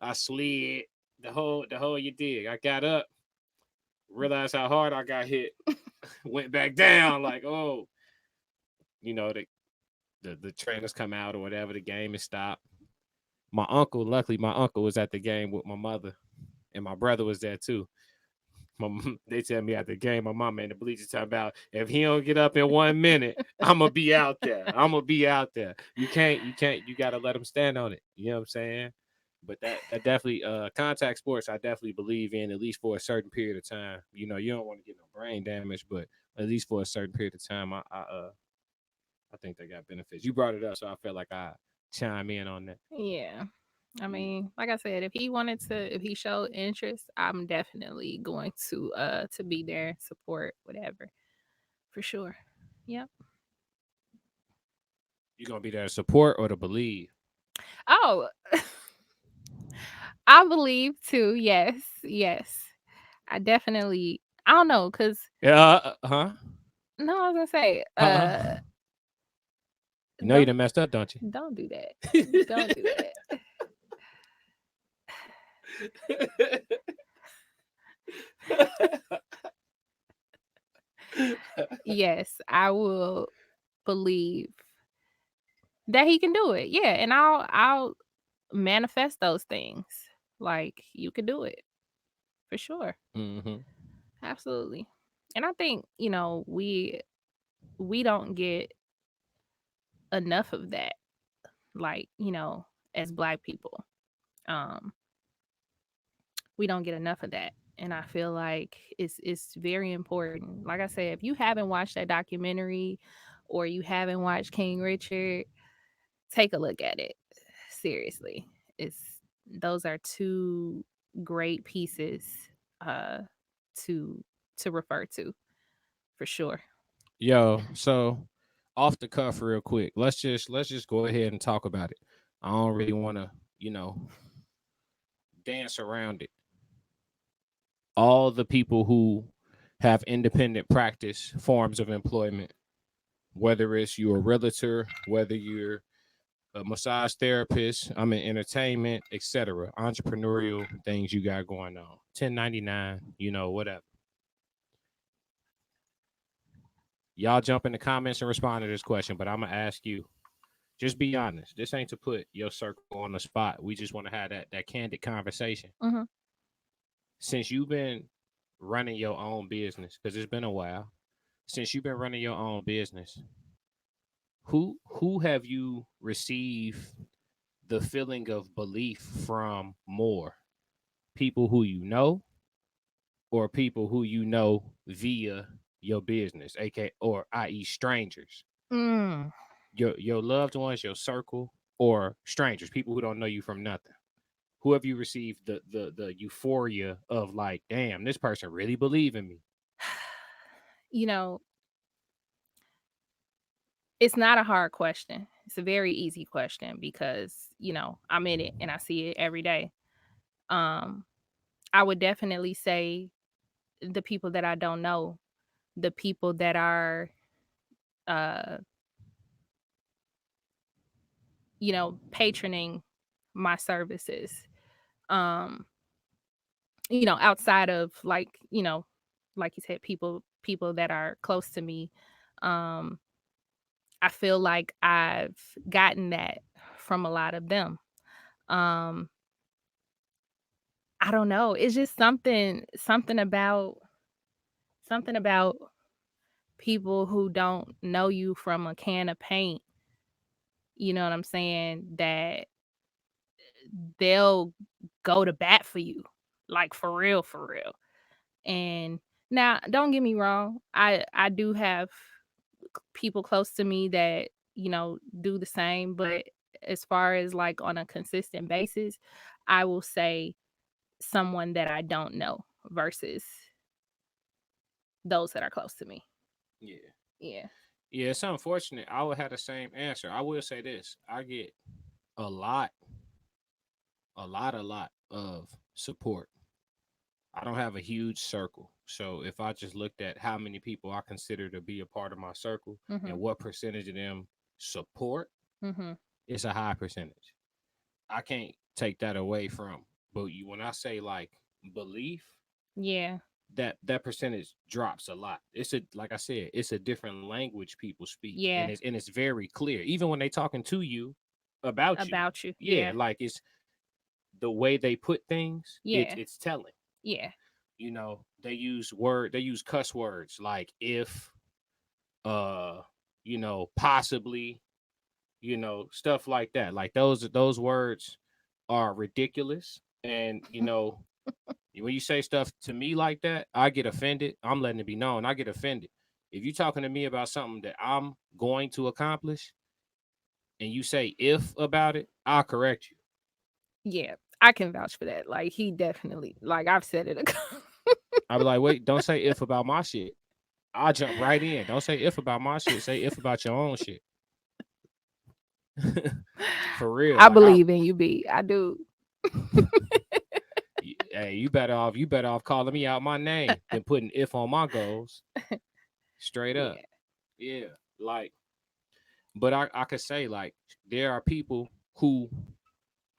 I slid the whole you dig. I got up, realized how hard I got hit, went back down like, oh, the trainers come out or whatever. The game is stopped. Luckily, my uncle was at the game with my mother, and my brother was there too. They tell me after the game, my mama in the bleachers talking about, if he don't get up in 1 minute, I'm gonna be out there. I'm gonna be out there. You gotta let him stand on it. You know what I'm saying? But that definitely contact sports I definitely believe in, at least for a certain period of time. You don't want to get no brain damage, but at least for a certain period of time, I think they got benefits. You brought it up, so I felt like I chime in on that. yeah. I mean, like I said, if he showed interest, I'm definitely going to be there, support, whatever, for sure. Yep. You gonna be there to support or to believe? Oh, I believe too. Yes, yes. I definitely. I don't know, cause Yeah. Huh. no, I was gonna say, Huh. You know you don't done messed up, don't you? don't do that. Don't do that. Yes, I will believe that he can do it. Yeah, and I'll manifest those things. Like you can do it for sure. Mm-hmm. Absolutely. And I think, we don't get enough of that. Like, as black people. Um we don't get enough of that. And I feel like it's very important. Like I said, if you haven't watched that documentary or you haven't watched King Richard, take a look at it. Seriously. It's those are two great pieces uh to refer to for sure. Yo, so off the cuff, real quick. Let's just go ahead and talk about it. I don't really want to, dance around it. All the people who have independent practice forms of employment, whether it's you're a realtor, whether you're a massage therapist, I'm in entertainment, etc. Entrepreneurial things you got going on. 1099, whatever. Y'all jump in the comments and respond to this question, but I'm gonna ask you. Just be honest. This ain't to put your circle on the spot. We just want to have that candid conversation. Mhm. Since you've been running your own business, because it's been a while, since you've been running your own business, who have you received the feeling of belief from more? People who you know, or people who you know via your business, aka or i.e. strangers? Mm. Your loved ones, your circle, or strangers, people who don't know you from nothing. Who have you received the euphoria of like, damn, this person really believe in me? You know, it's not a hard question. It's a very easy question because, I'm in it and I see it every day. Um, I would definitely say the people that I don't know, the people that are, uh, patroning my services. Um, outside of like you said, people that are close to me. Um, I feel like I've gotten that from a lot of them. Um, I don't know. It's just something about people who don't know you from a can of paint, you know what I'm saying, that they'll go to bat for you. Like for real, for real. And now don't get me wrong, I do have people close to me that, do the same, but as far as like on a consistent basis, I will say someone that I don't know versus those that are close to me. Yeah. Yeah. Yeah, it's unfortunate. I would have the same answer. I will say this. I get a lot, a lot of support. I don't have a huge circle. So if I just looked at how many people I consider to be a part of my circle and Mhm. what percentage of them support, Mhm. it's a high percentage. I can't take that away from. But when I say like belief, Yeah. that percentage drops a lot. It's a like I said, it's a different language people speak, and Yeah. it's very clear. Even when they talking to you about you, About you. yeah, Yeah. like it's the way they put things. It's Yeah. it's telling. Yeah. They use cuss words like if, uh, possibly, stuff like that. Like those words are ridiculous, and when you say stuff to me like that, I get offended. I'm letting it be known. I get offended. If you're talking to me about something that I'm going to accomplish and you say if about it, I'll correct you. Yeah, I can vouch for that. Like he definitely, like I've said it. I'll be like, wait, don't say if about my shit. I'll jump right in. Don't say if about my shit. Say if about your own shit. For real. I Like believe in you, B. I do. hey, you better off calling me out my name than putting if on my goals. Straight up. Yeah. Yeah. Like, but I could say like there are people who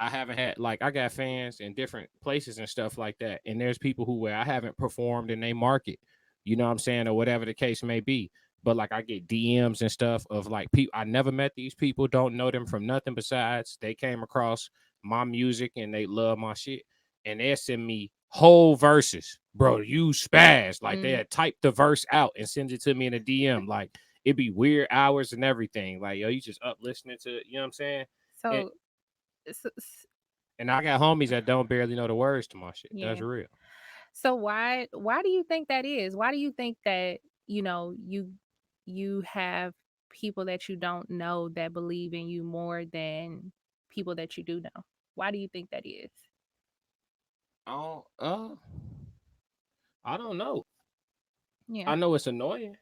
I haven't had, like I got fans in different places and stuff like that. And there's people who where I haven't performed in they market, you know what I'm saying, or whatever the case may be. But like I get DMs and stuff of like people I never met these people, don't know them from nothing besides they came across my music and they love my shit. And they send me whole verses. Bro, you spaz. Like they Mm. had typed the verse out and send it to me in a DM. Like it'd be weird hours and everything. Like, yo, you just up listening to it, you know what I'm saying? And, So, and I got homies that don't barely know the words to my shit. That's yeah. real. So why do you think that is? Why do you think that, you have people that you don't know that believe in you more than people that you do know? Why do you think that is? Oh, I don't know. Yeah. I know it's annoying.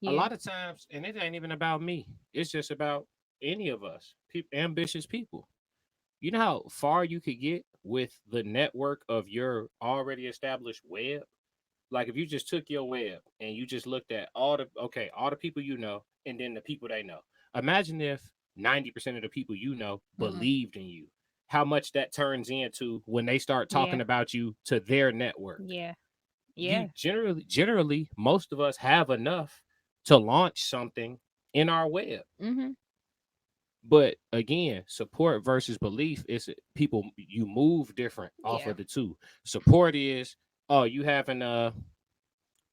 A Yeah. lot of times, and it ain't even about me. It's just about any of us, ambitious people. You know how far you could get with the network of your already established web? Like if you just took your web and you just looked at all the people you know and then the people they know. Imagine if 90% of the people you know Mm-hmm. believed in you. How much that turns into when they start talking Yeah. about you to their network. Yeah. You Yeah. generally most of us have enough to launch something in our web. Mm-hmm. But again, support versus belief is people you move different off Yeah. of the two. Support is, oh, you having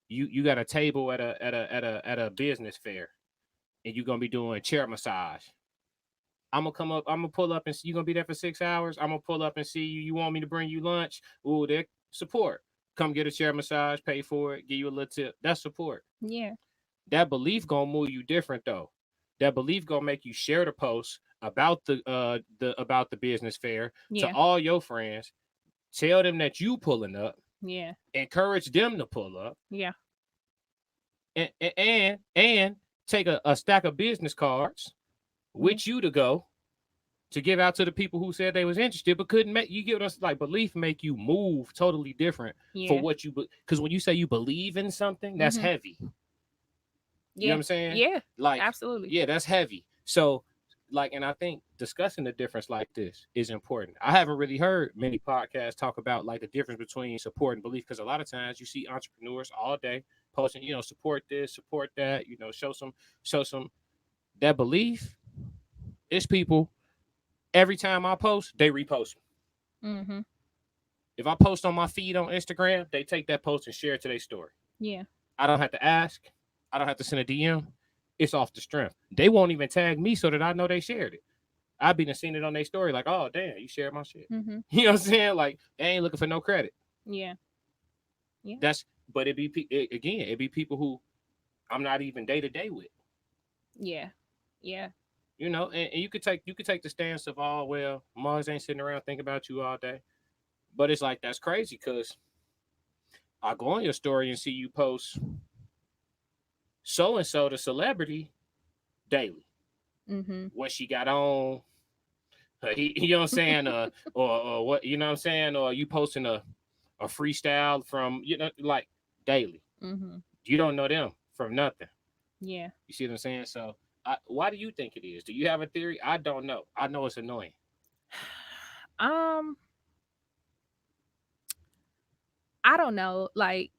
you got a table at a business fair and you're gonna be doing chair massage. I'm gonna come up, I'm gonna pull up and see you gonna be there for 6 hours. I'm gonna pull up and see you. You want me to bring you lunch? Ooh, that support. Come get a chair massage, pay for it, give you a little tip. That's support. Yeah. That belief gonna move you different though. That belief gonna make you share the post about the business fair to Yeah. all your friends. Tell them that you pulling up. Yeah. Encourage them to pull up, Yeah. and take a stack of business cards Yeah. with you to go to give out to the people who said they was interested but couldn't make you. Give us like belief make you move totally different for Yeah. what you because when you say you believe in something that's Mm-hmm. heavy. You know what Yeah. I'm saying? Yeah. Like, Absolutely. yeah, that's heavy. So, like, and I think discussing the difference like this is important. I haven't really heard many podcasts talk about like the difference between support and belief because a lot of times you see entrepreneurs all day posting, support this, support that, show some that belief. It's people every time I post, they repost. Mm-hmm. If I post on my feed on Instagram, they take that post and share it to their story. Yeah. I don't have to ask. I don't have to send a DM. It's off the strength. They won't even tag me so that I know they shared it. I've been seeing it on their story, like, oh damn, you shared my shit. Mm-hmm. You know what I'm saying? Like, they ain't looking for no credit. Yeah. Yeah. That's but it be people who I'm not even day to day with. Yeah. Yeah. And you could take the stance of oh well, Mars ain't sitting around thinking about you all day. But it's like that's crazy because I go on your story and see you post so and so the celebrity daily. Mm-hmm. What she got on, you know what I'm saying? Or what, you know what I'm saying? Or you posting a freestyle from, like daily. Mm-hmm. You don't know them from nothing. Yeah. You see what I'm saying? So, why do you think it is? Do you have a theory? I don't know. I know it's annoying. Um, I don't know. Like,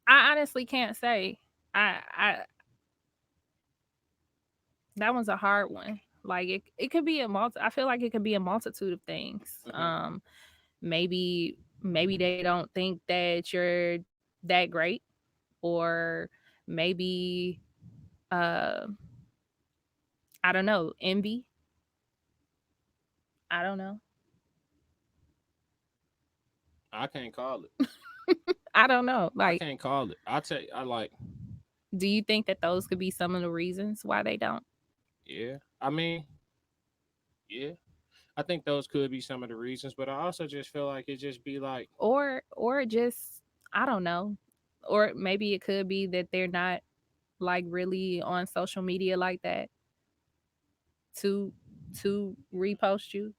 I honestly can't say. I That one's a hard one. Like it could be I feel like it could be a multitude of things. Hmm. Maybe they don't think that you're that great, or maybe uh I don't know, envy. I don't know. I can't call it. I don't know. I Like, can't call it. I tell you, I like, do you think that those could be some of the reasons why they don't? yeah. I mean, Yeah. I think those could be some of the reasons, but I also just feel like it just be like, Or just, I don't know. Or maybe it could be that they're not like really on social media like that to repost you.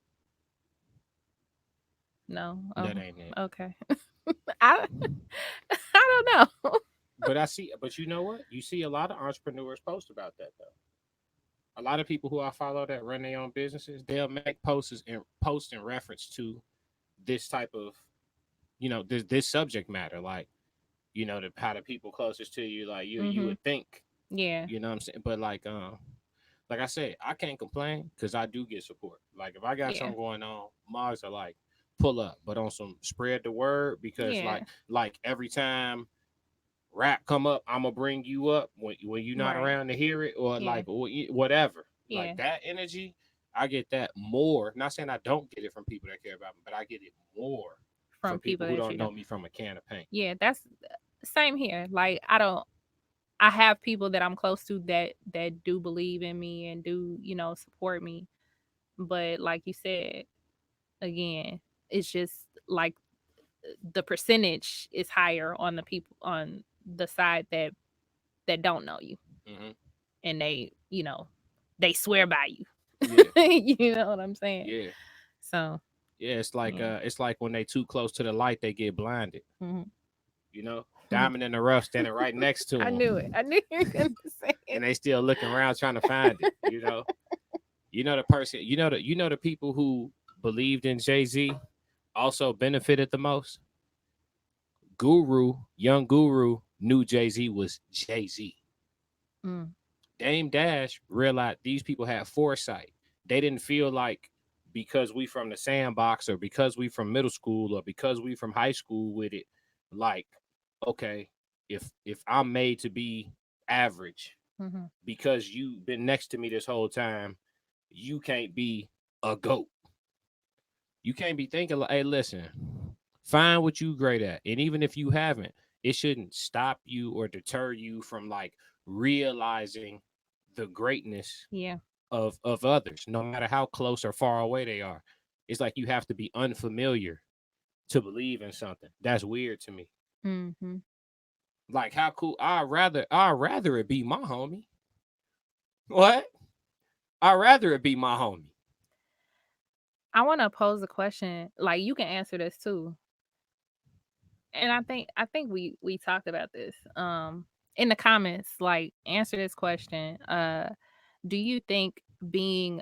No. that Oh, ain't it. okay. I I don't know. But you know what? You see a lot of entrepreneurs post about that though. A lot of people who I follow that run their own businesses, they'll make post in reference to this type of, this subject matter, like, how the people closest to you, like you Mhm. would think, Yeah. you know what I'm saying? But like I said, I can't complain because I do get support. Like if I got Yeah. something going on, Mogs are like pull up, but on some spread the word because Yeah. like every time rap come up, I'm gonna bring you up when you're not Right. around to hear it, or Yeah. like whatever. Yeah. Like that energy, I get that more. Not saying I don't get it from people that care about me, but I get it more From from people people who that don't you know. know me from a can of paint. Yeah, that's same here. Like I have people that I'm close to that do believe in me and do, support me. But like you said, again, it's just like the percentage is higher on the people on the side that don't know you, Hmm. and they swear by you. Yeah, You know what I'm saying? yeah, So, yeah. yeah. It's like when they too close to the light, they get blinded. Mhm. You know, diamond in the rough standing right next to I knew it. them, I knew you were gonna say and it. they still looking around trying to find it. The person, the people who believed in Jay-Z also benefited the most. Young Guru knew Jay-Z was Jay-Z. Mm, Dame Dash realized these people had foresight. They didn't feel like because we from the sandbox or because we from middle school or because we from high school with it, like, okay, if I'm made to be average mhm. because you've been next to me this whole time, you can't be a goat. You can't be thinking like, hey, listen, find what you great at. And even if you haven't, it shouldn't stop you or deter you from like realizing the greatness Yeah. of others, no matter how close or far away they are. It's like you have to be unfamiliar to believe in something. That's weird to me. Mhm. Like how cool I'd rather it be my homie. What? I'd rather it be my homie. I want to pose a question. Like you can answer this too. And I think we talked about this. In the comments, like answer this question. Do you think being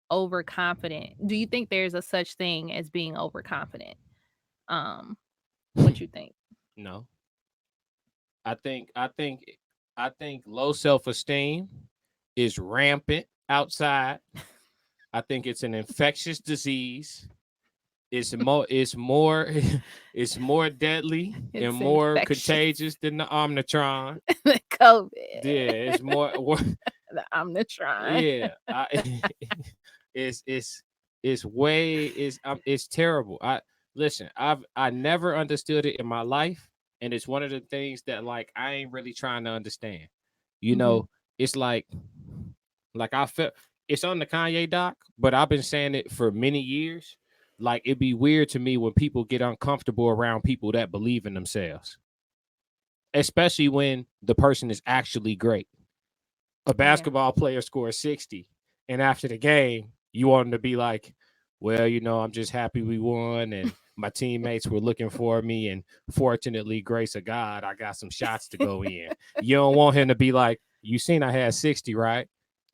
overconfident? Do you think there's a such thing as being overconfident? Um, what you think? No. I think I think I think low self-esteem is rampant outside. I think it's an infectious disease. It's more it's more deadly and It's more infectious. contagious than the Omnitron. The COVID. Yeah, it's more The Omnitron. yeah. It's it's way it's terrible. I never understood it in my life, and it's one of the things that like I ain't really trying to understand. You Mhm. know, it's like I felt it's on the Kanye doc, but I've been saying it for many years. Like it'd be weird to me when people get uncomfortable around people that believe in themselves, especially when the person is actually great. A Yeah. basketball player scores 60, and after the game, you want him to be like, well, I'm just happy we won, and my teammates were looking for me, and fortunately, grace of God, I got some shots to go in. You don't want him to be like, you seen I had 60, right?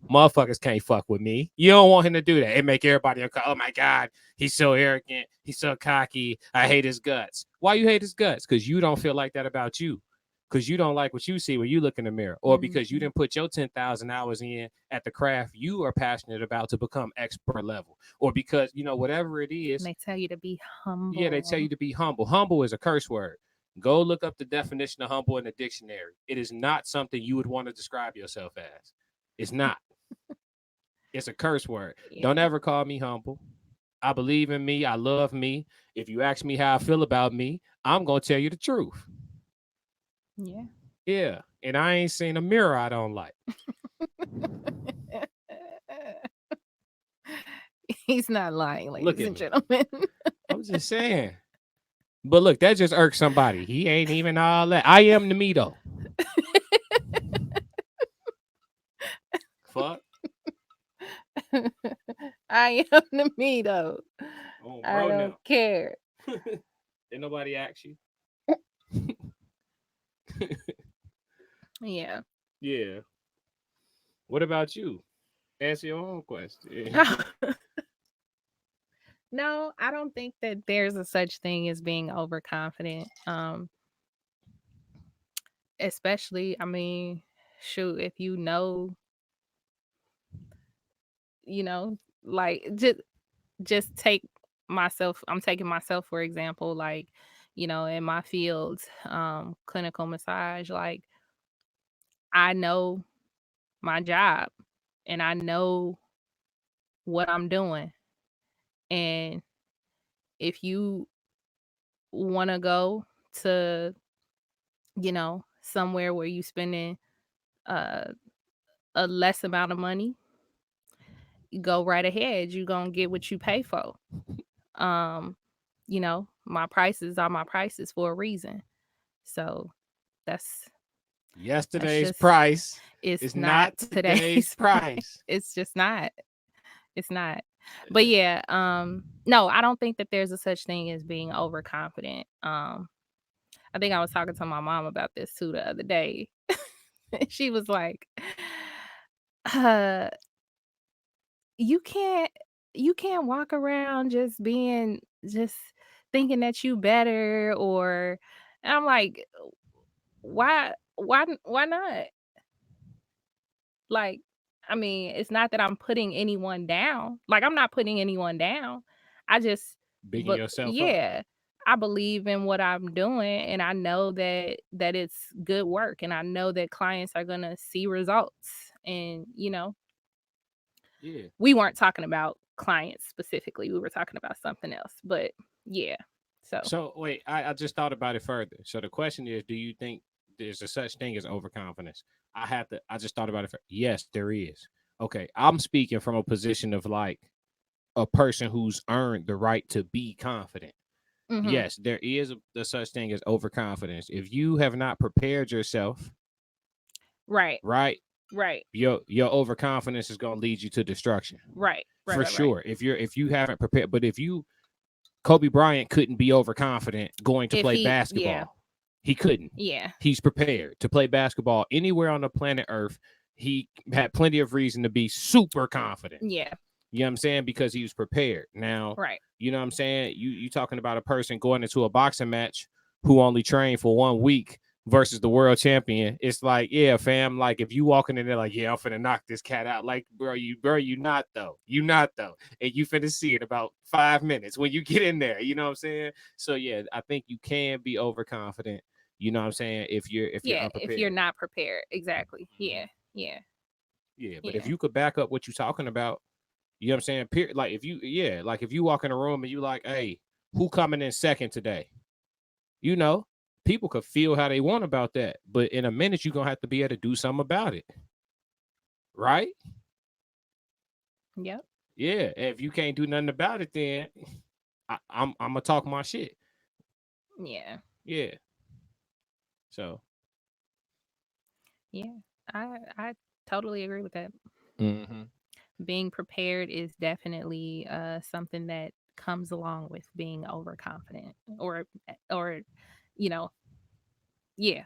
Motherfuckers can't fuck with me. You don't want him to do that. It make everybody, oh my God, he's so arrogant. He's so cocky. I hate his guts. Why you hate his guts? Because you don't feel like that about you. Because you don't like what you see when you look in the mirror, or because you Mhm. didn't put your 10,000 hours in at the craft you are passionate about to become expert level, or because, whatever it And is. they tell you to be Yeah, they tell you humble. to be humble. Humble is a curse word. Go look up the definition of humble in the dictionary. It is not something you would want to describe yourself as. It's not. It's a curse word. Don't Yeah. ever call me humble. I believe in me. I love me. If you ask me how I feel about me, I'm going to tell you the truth. Yeah. Yeah. And I ain't seen a mirror I don't like. He's not lying, Look ladies at and me. gentlemen. I'm just saying. But look, that just irks somebody. He ain't even all that. I am the me though. Fuck. I am the me though. Oh, I bro, don't now. care. Did nobody ask you? Yeah. Yeah. What about you? Answer your own question. No, I don't think that there's a such thing as being overconfident. Especially, I mean, shoot, if you know, like just take myself. I'm taking myself for example, like, in my field, clinical massage, like I know my job and I know what I'm doing. And if you want to go to, somewhere where you spending uh, a less amount of money, you go right ahead. You're going to get what you pay for. My prices are my prices for a reason. So that's Yesterday's just price it's is not not today's today's price. price. It's just not. It's not. But yeah, no, I don't think that there's a such thing as being overconfident. I think I was talking to my mom about this too the other day. She was like, uh, you can't you can't walk around just thinking that you better or and I'm like, why not? Like, I mean, it's not that I'm putting anyone down. Like, I'm not putting anyone down. I just, Bigging but yourself up. yeah, I believe in what I'm doing, and I know that it's good work, and I know that clients are gonna see results. And Yeah. we weren't talking about clients specifically. We were talking about something else. But yeah, so So wait, I just thought about it further. So the question is, do you think there's a such thing as overconfidence? I just thought about it. Yes, there is. Okay, I'm speaking from a position of like a person who's earned the right to be confident. mm-hmm. Yes, there is a such thing as overconfidence. If you have not prepared yourself, Right, right, right, your overconfidence is going to lead you to destruction. right, right, For right, right. sure. If you haven't prepared, but if you Kobe Bryant couldn't be overconfident going to If play yeah, basketball. He couldn't. yeah, He's prepared to play basketball anywhere on the planet Earth. He had plenty of reason to be super confident. yeah, You know what I'm saying? Because he was prepared. Now, right. you know what I'm saying? You talking about a person going into a boxing match who only trained for 1 week versus the world champion. It's like, yeah, fam, like if you walking in there like, yeah, I'm finna knock this cat out. Like, you not though. You not though. And you finna see it about 5 minutes when you get in there. You know what I'm saying? So yeah, I think you can be overconfident. You know what I'm saying? If you're Yeah, if you're unprepared. not prepared. Exactly. Yeah. Yeah. Yeah, but if Yeah. you could back up what you're talking about, you know what I'm saying? Like if you, yeah, like if you walk in a room and you like, hey, who coming in second today? You know, people could feel how they want about that, but in a minute you're gonna have to be able to do something about it, right? Yep. Yeah. If you can't do nothing about it, then I'm gonna talk my shit. Yeah. Yeah. So. Yeah. I totally agree with that. Mm-hmm. Being prepared is definitely something that comes along with being overconfident or you know, yeah.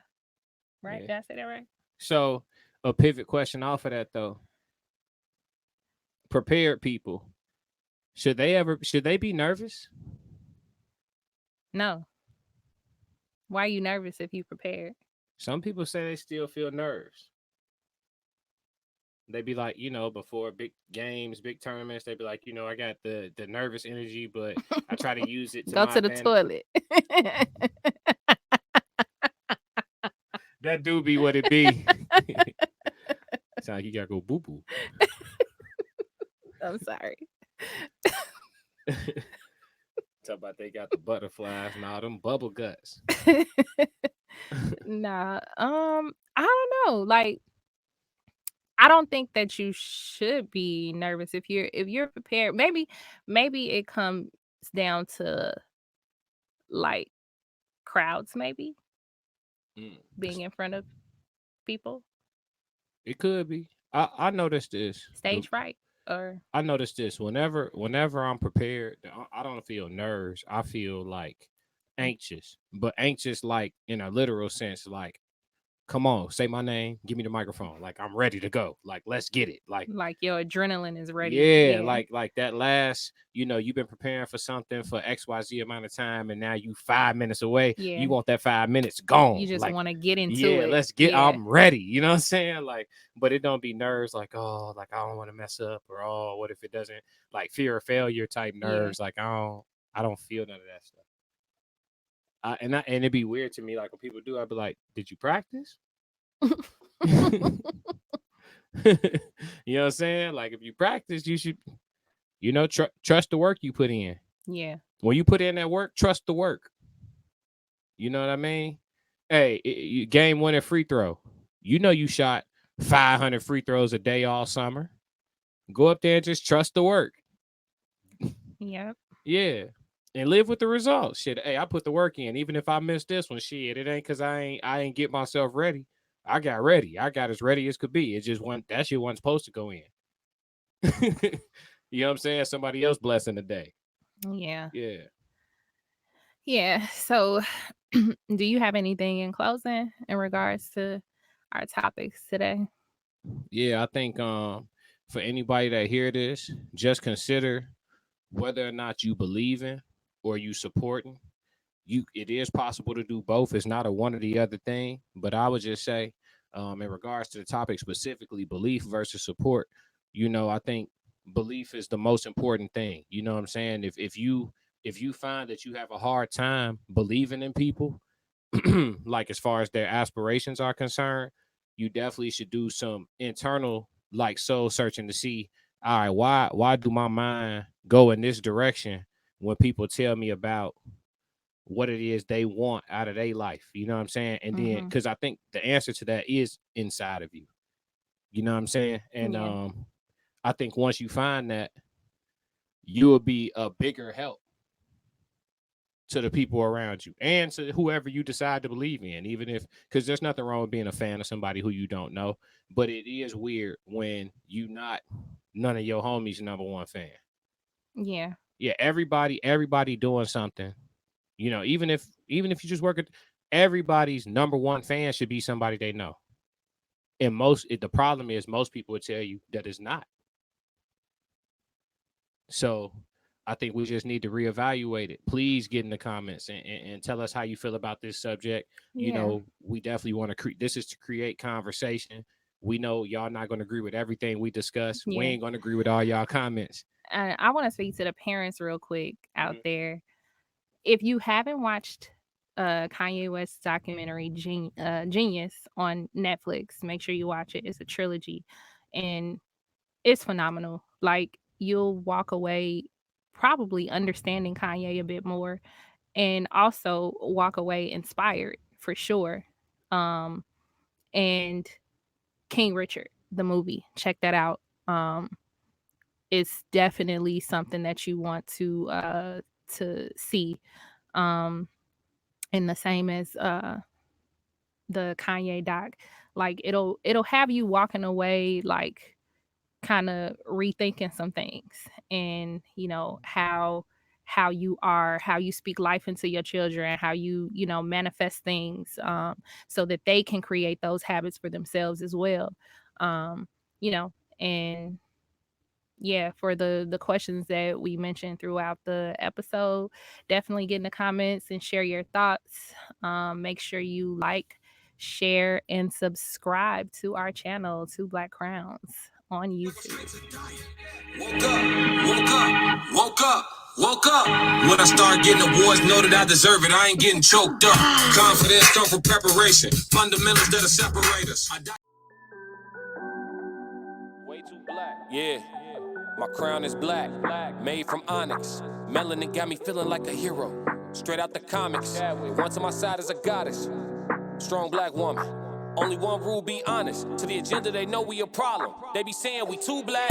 Right? Yeah. Did I say that right? So a pivot question off of that though. Prepared people, should they be nervous? No. Why are you nervous if you prepared? Some people say they still feel nerves. They be like, before big games, big tournaments, they be like, I got the nervous energy, but I try to use it to Go my to the advantage. toilet. That do be what it be. It's like you gotta go boo boo. I'm sorry. Talk about they got the butterflies and all them bubble guts. Nah. I don't know. Like I don't think that you should be nervous if you're prepared. Maybe it comes down to like crowds, maybe Mm. being in front of people, It could be. I noticed this. stage fright, or I noticed this. Whenever I'm prepared, I don't feel nerves. I feel like anxious, but anxious like in a literal sense. Like, come on, say my name, give me the microphone. Like I'm ready to go. Like let's get it. like your adrenaline is ready. Yeah, Yeah, like that last, you've been preparing for something for XYZ amount of time, and now you 5 minutes away. yeah. You want that 5 minutes gone. You just Like, want to get into yeah, it. let's get. Yeah, I'm ready. You know what I'm saying? Like, but it don't be nerves like, oh, like I don't want to mess up, or oh, what if it doesn't, like fear of failure type yeah. nerves. Like I don't feel none of that stuff. And it'd be weird to me, like when people do, I'd be like, did you practice? You know what I'm saying? Like if you practice, you should, trust the work you put in. Yeah, When you put in that work, trust the work. You know what I mean? Hey, game winning free throw. You shot 500 free throws a day all summer. Go up there and just trust the work. yeah, Yeah. And live with the results. Shit, hey, I put the work in. Even if I miss this one, shit, it ain't because I ain't get myself ready. I got ready. I got as ready as could be. It just that shit wasn't supposed to go in. You know what I'm saying? Somebody else blessing the day. yeah, Yeah. yeah. So, do you have anything in closing in regards to our topics today? Yeah, I think for anybody that hear this, just consider whether or not you believe in or you supporting. It is possible to do both. It's not a one or the other thing. But I would just say, in regards to the topic specifically, belief versus support, I think belief is the most important thing. You know what I'm saying? If you find that you have a hard time believing in people, like as far as their aspirations are concerned, you definitely should do some internal like soul searching to see, all right, why do my mind go in this direction when people tell me about what it is they want out of their life? You know what I'm saying? And then Mhm. because I think the answer to that is inside of you. You know what I'm saying? And Yeah, I think once you find that, you will be a bigger help to the people around you and to whoever you decide to believe in, even if, because there's nothing wrong with being a fan of somebody who you don't know, but it is weird when none of your homies number one fan. yeah, Yeah, everybody doing something, even if you just work at, everybody's number one fan should be somebody they know. And the problem is most people would tell you that it's not. So I think we just need to reevaluate it. Please get in the comments and tell us how you feel about this subject. yeah, We definitely want to create, this is to create conversation. We know y'all not going to agree with everything we discuss. We yeah. ain't going to agree with all y'all comments. And I want to speak to the parents real quick out Mhm. there. If you haven't watched Kanye West's documentary Genius on Netflix, make sure you watch it. It's a trilogy and it's phenomenal. Like you'll walk away probably understanding Kanye a bit more and also walk away inspired for sure. Um and King Richard, the movie, check that out. It's definitely something that you want to see. Um and the same as the Kanye doc. Like it'll have you walking away like kind of rethinking some things and how you are, how you speak life into your children, how you manifest things so that they can create those habits for themselves as well. Um you know and yeah, for the questions that we mentioned throughout the episode, definitely get in the comments and share your thoughts. Make sure you like, share, and subscribe to our channel, Two Black Crowns, on YouTube. Woke up, woke up, woke up. When I start getting awards, know that I deserve it. I ain't getting choked up. Confidence come from preparation. Fundamentals that'll separate us. Way too black. Yeah. My crown is black, made from onyx. Melanin got me feeling like a hero. Straight out the comics. Once on my side is a goddess. Strong black woman. Only one rule, be honest. To the agenda, they know we a problem. They be saying we too black.